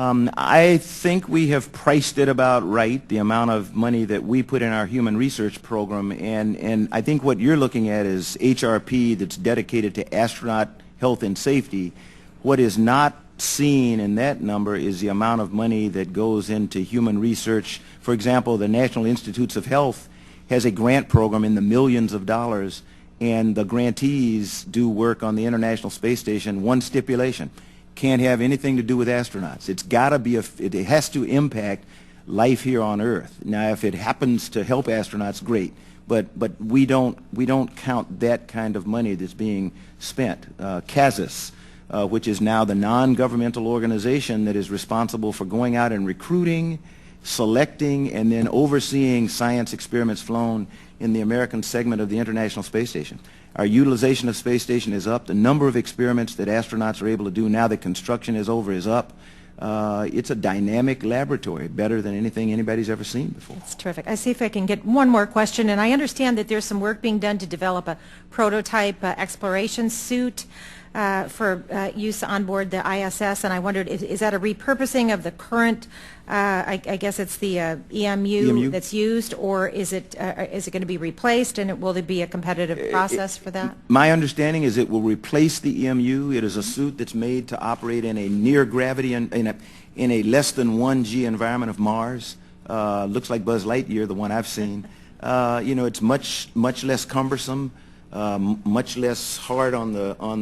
D: I think we have priced it about right, the amount of money that we put in our human research program, and I think what you're looking at is HRP that's dedicated to astronaut health and safety. What is not seen in that number is the amount of money that goes into human research. For example, the National Institutes of Health has a grant program in the millions of dollars, and the grantees do work on the International Space Station. One stipulation: can't have anything to do with astronauts. It's got to be it has to impact life here on Earth. Now, if it happens to help astronauts, great. But we don't count that kind of money that's being spent. CASIS, which is now the non-governmental organization that is responsible for going out and recruiting, selecting, and then overseeing science experiments flown in the American segment of the International Space Station. Our utilization of space station is up. The number of experiments that astronauts are able to do now that construction is over is up. It's a dynamic laboratory, better than anything anybody's ever seen before.
I: That's terrific. I see if I can get one more question, and I understand that there's some work being done to develop a prototype exploration suit for use on board the ISS, and I wondered, is that a repurposing of the current, I guess it's the EMU that's used, or is it going to be replaced, and will there be a competitive process for that?
D: My understanding is it will replace the EMU. It is a suit that's made to operate in a near gravity, in a less than 1G environment of Mars. Looks like Buzz Lightyear, the one I've seen. You know, it's much less cumbersome. Much less hard on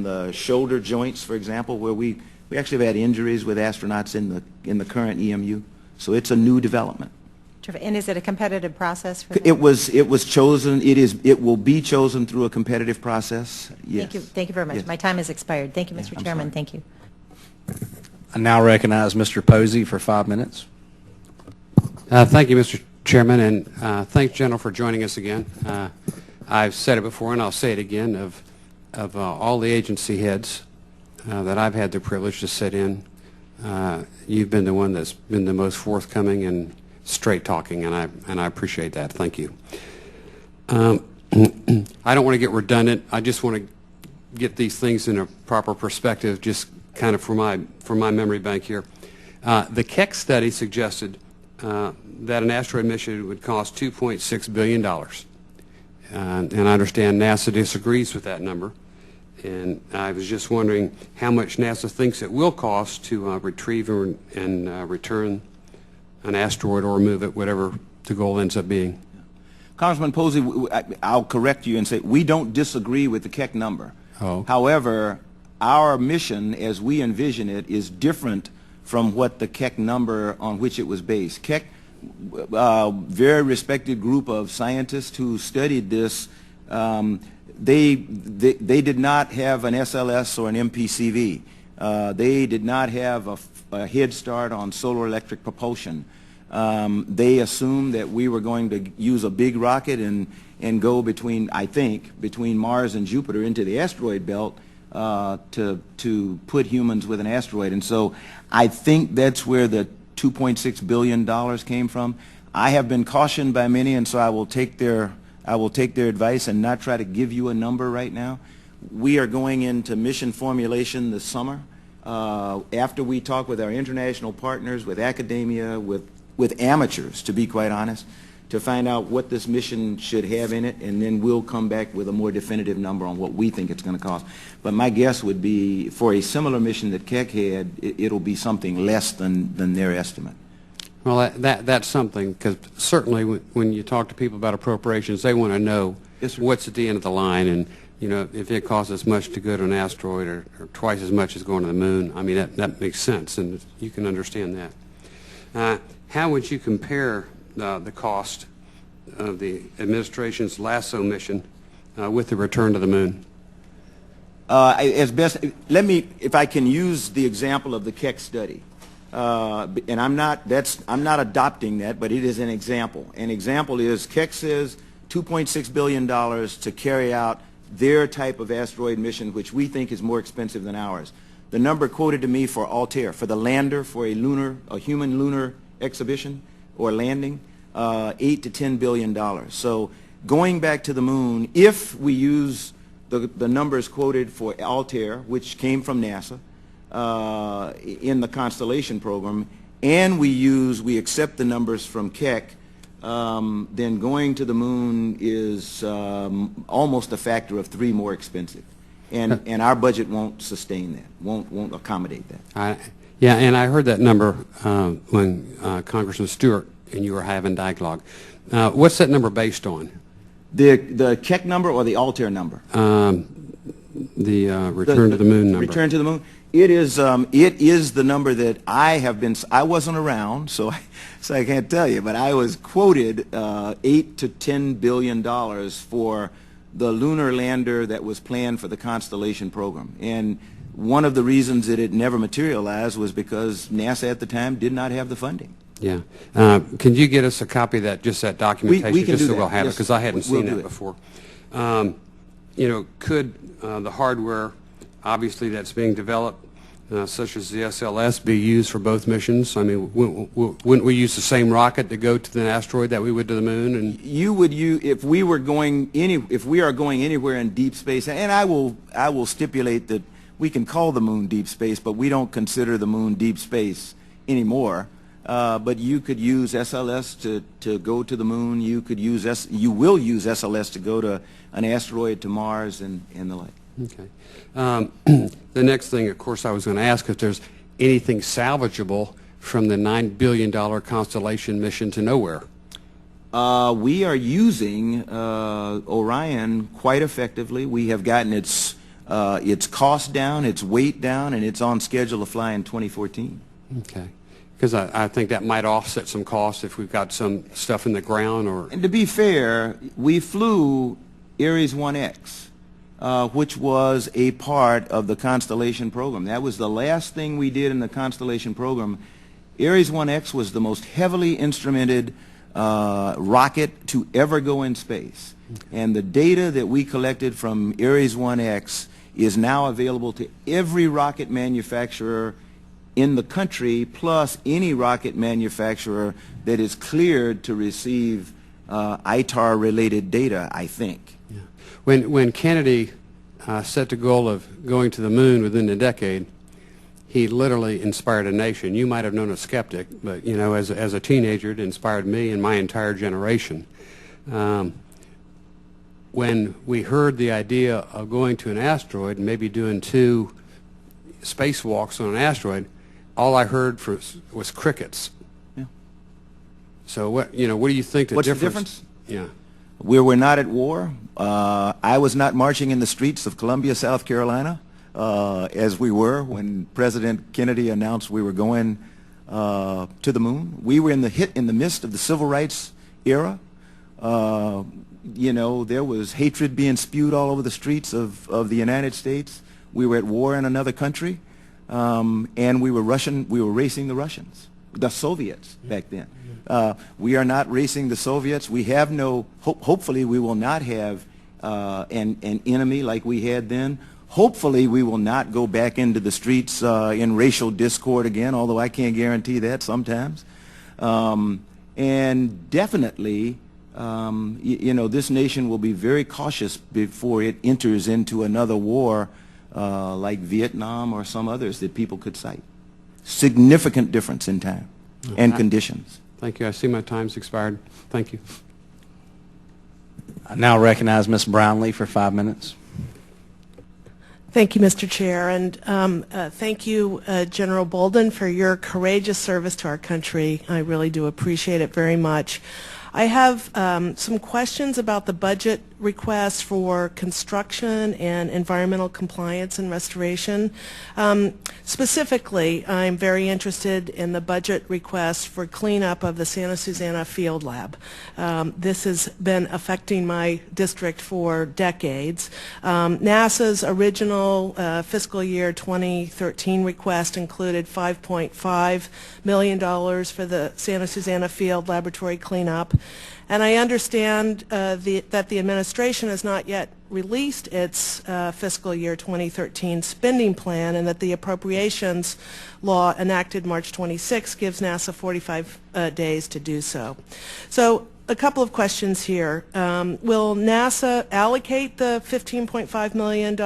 D: the shoulder joints, for example, where we actually have had injuries with astronauts in the current EMU. So it's a new development.
I: Terrific. And is it a competitive process for that?
D: It was chosen. It will be chosen through a competitive process. Yes.
I: Thank you very much.
D: Yes.
I: My time has expired. Thank you, Mr.
D: I'm
I: Chairman.
D: sorry.
I: Thank you.
A: I now recognize Mr. Posey for 5 minutes.
J: Thank you, Mr. Chairman, and thanks, General, for joining us again. I've said it before, and I'll say it again, of all the agency heads that I've had the privilege to sit in, you've been the one that's been the most forthcoming and straight talking, and I appreciate that. Thank you. I don't want to get redundant. I just want to get these things in a proper perspective, just kind of for my memory bank here. The Keck study suggested that an asteroid mission would cost $2.6 billion. And I understand NASA disagrees with that number. And I was just wondering how much NASA thinks it will cost to retrieve and return an asteroid or remove it, whatever the goal ends up being.
D: Congressman Posey, I'll correct you and say we don't disagree with the Keck number.
J: Oh.
D: However, our mission, as we envision it, is different from what the Keck number on which it was based. Keck, very respected group of scientists who studied this, they did not have an SLS or an MPCV. They did not have a head start on solar electric propulsion. They assumed that we were going to use a big rocket and go between Mars and Jupiter into the asteroid belt to put humans with an asteroid. And so I think that's where the $2.6 billion came from. I have been cautioned by many, and so I will take their advice and not try to give you a number right now. We are going into mission formulation this summer. After we talk with our international partners, with academia, with amateurs, to be quite honest, to find out what this mission should have in it, and then we'll come back with a more definitive number on what we think it's going to cost. But my guess would be for a similar mission that Keck had, it'll be something less than their estimate.
J: Well, that's something, because certainly when you talk to people about appropriations, they want to know what's at the end of the line, and you know, if it costs as much to go to an asteroid or twice as much as going to the moon, I mean, that makes sense, and you can understand that. How would you compare the cost of the administration's LASSO mission with the return to the moon?
D: As best, let me, if I can use the example of the Keck study, and I'm not adopting that, but it is an example. An example is Keck says $2.6 billion to carry out their type of asteroid mission, which we think is more expensive than ours. The number quoted to me for Altair, for the lander, for a human lunar exhibition or landing, $8 to $10 billion. So going back to the moon, if we use the numbers quoted for Altair, which came from NASA, in the Constellation program, and we accept the numbers from Keck, then going to the moon is almost a factor of 3 more expensive, and our budget won't sustain that, won't accommodate that.
J: Yeah, and I heard that number when Congressman Stewart and you were having dialogue. What's that number based on?
D: The Keck number or the Altair number?
J: The return to the moon number. Return
D: to the moon. It is the number that I wasn't around, so I can't tell you, but I was quoted $8 to $10 billion for the lunar lander that was planned for the Constellation program. And one of the reasons that it never materialized was because NASA at the time did not have the funding.
J: Yeah. Can you get us a copy of that, just that documentation,
D: we can
J: just
D: do
J: so
D: that.
J: we'll have it,
D: Yes,
J: because I hadn't seen
D: we'll do
J: it
D: it.
J: before. You know, could the hardware, obviously that's being developed, such as the SLS, be used for both missions? I mean, wouldn't we use the same rocket to go to the asteroid that we would to the moon? And
D: You would use, if we are going anywhere in deep space, and I will stipulate that we can call the moon deep space, but we don't consider the moon deep space anymore. But you could use SLS to go to the moon. You will use SLS to go to an asteroid, to Mars, and the like.
J: Okay. The next thing, of course, I was going to ask if there's anything salvageable from the $9 billion Constellation mission to nowhere.
D: We are using Orion quite effectively. We have gotten its cost down, its weight down, and it's on schedule to fly in 2014.
J: Okay. Because I think that might offset some costs if we've got some stuff in the ground.
D: And to be fair, we flew Ares 1X. Which was a part of the Constellation program. That was the last thing we did in the Constellation program. Ares 1X was the most heavily instrumented rocket to ever go in space. And the data that we collected from Ares 1X is now available to every rocket manufacturer in the country, plus any rocket manufacturer that is cleared to receive ITAR-related data, I think.
J: Yeah. When Kennedy set the goal of going to the moon within a decade, he literally inspired a nation. You might have known a skeptic, but you know, as a teenager, it inspired me and my entire generation. When we heard the idea of going to an asteroid and maybe doing 2 spacewalks on an asteroid, all I heard was crickets.
D: Yeah.
J: So what do you think
D: What's the difference?
J: Yeah.
D: We were not at war. I was not marching in the streets of Columbia, South Carolina, as we were when President Kennedy announced we were going to the moon. We were in the midst of the civil rights era. There was hatred being spewed all over the streets of the United States. We were at war in another country, and we were racing the Russians, the Soviets back then. We are not racing the Soviets. We have no, hopefully we will not have an enemy like we had then. Hopefully we will not go back into the streets in racial discord again, although I can't guarantee that sometimes. And definitely, this nation will be very cautious before it enters into another war like Vietnam or some others that people could cite. Significant difference in time and conditions.
J: Thank you. I see my time's expired. Thank you.
A: I now recognize Ms. Brownley for 5 minutes.
K: Thank you, Mr. Chair, and thank you, General Bolden, for your courageous service to our country. I really do appreciate it very much. I have some questions about the budget request for construction and environmental compliance and restoration. Specifically, I'm very interested in the budget request for cleanup of the Santa Susana Field Lab. This has been affecting my district for decades. NASA's original fiscal year 2013 request included $5.5 million for the Santa Susana Field Laboratory cleanup. And I understand that the administration has not yet released its fiscal year 2013 spending plan, and that the appropriations law enacted March 26 gives NASA 45 days to do so. So a couple of questions here. Will NASA allocate the $15.5 million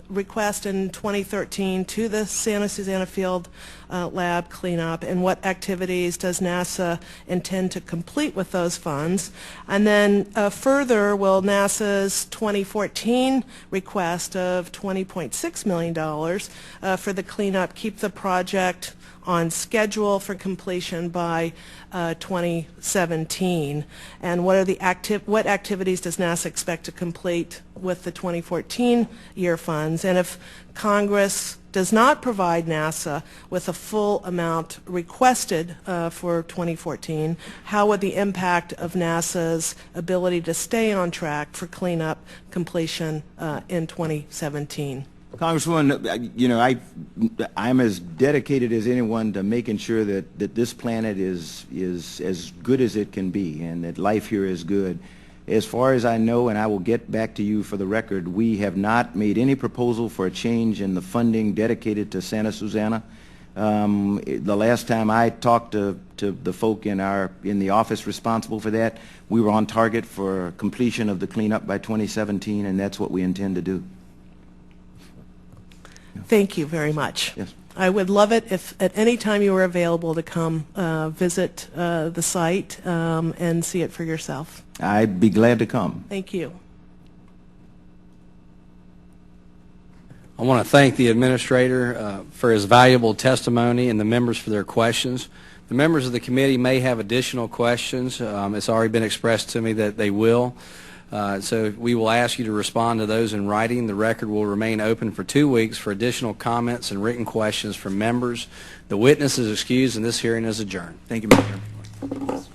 K: request in 2013 to the Santa Susana Field Lab cleanup, and what activities does NASA intend to complete with those funds? And then further, will NASA's 2014 request of $20.6 million for the cleanup keep the project on schedule for completion by 2017? And what are what activities does NASA expect to complete with the 2014 year funds? And if Congress does not provide NASA with a full amount requested for 2014, how would the impact of NASA's ability to stay on track for cleanup completion in 2017?
D: Congresswoman, I'm as dedicated as anyone to making sure that this planet is as good as it can be, and that life here is good. As far as I know, and I will get back to you for the record, we have not made any proposal for a change in the funding dedicated to Santa Susana. The last time I talked to the folk in the office responsible for that, we were on target for completion of the cleanup by 2017, and that's what we intend to do.
K: Thank you very much.
D: Yes.
K: I would love it if at any time you were available to come visit the site and see it for yourself.
D: I'd be glad to come.
K: Thank you.
A: I want to thank the administrator for his valuable testimony and the members for their questions. The members of the committee may have additional questions. It's already been expressed to me that they will. So we will ask you to respond to those in writing. The record will remain open for 2 weeks for additional comments and written questions from members. The witness is excused and this hearing is adjourned.
D: Thank you, Mr. Chairman.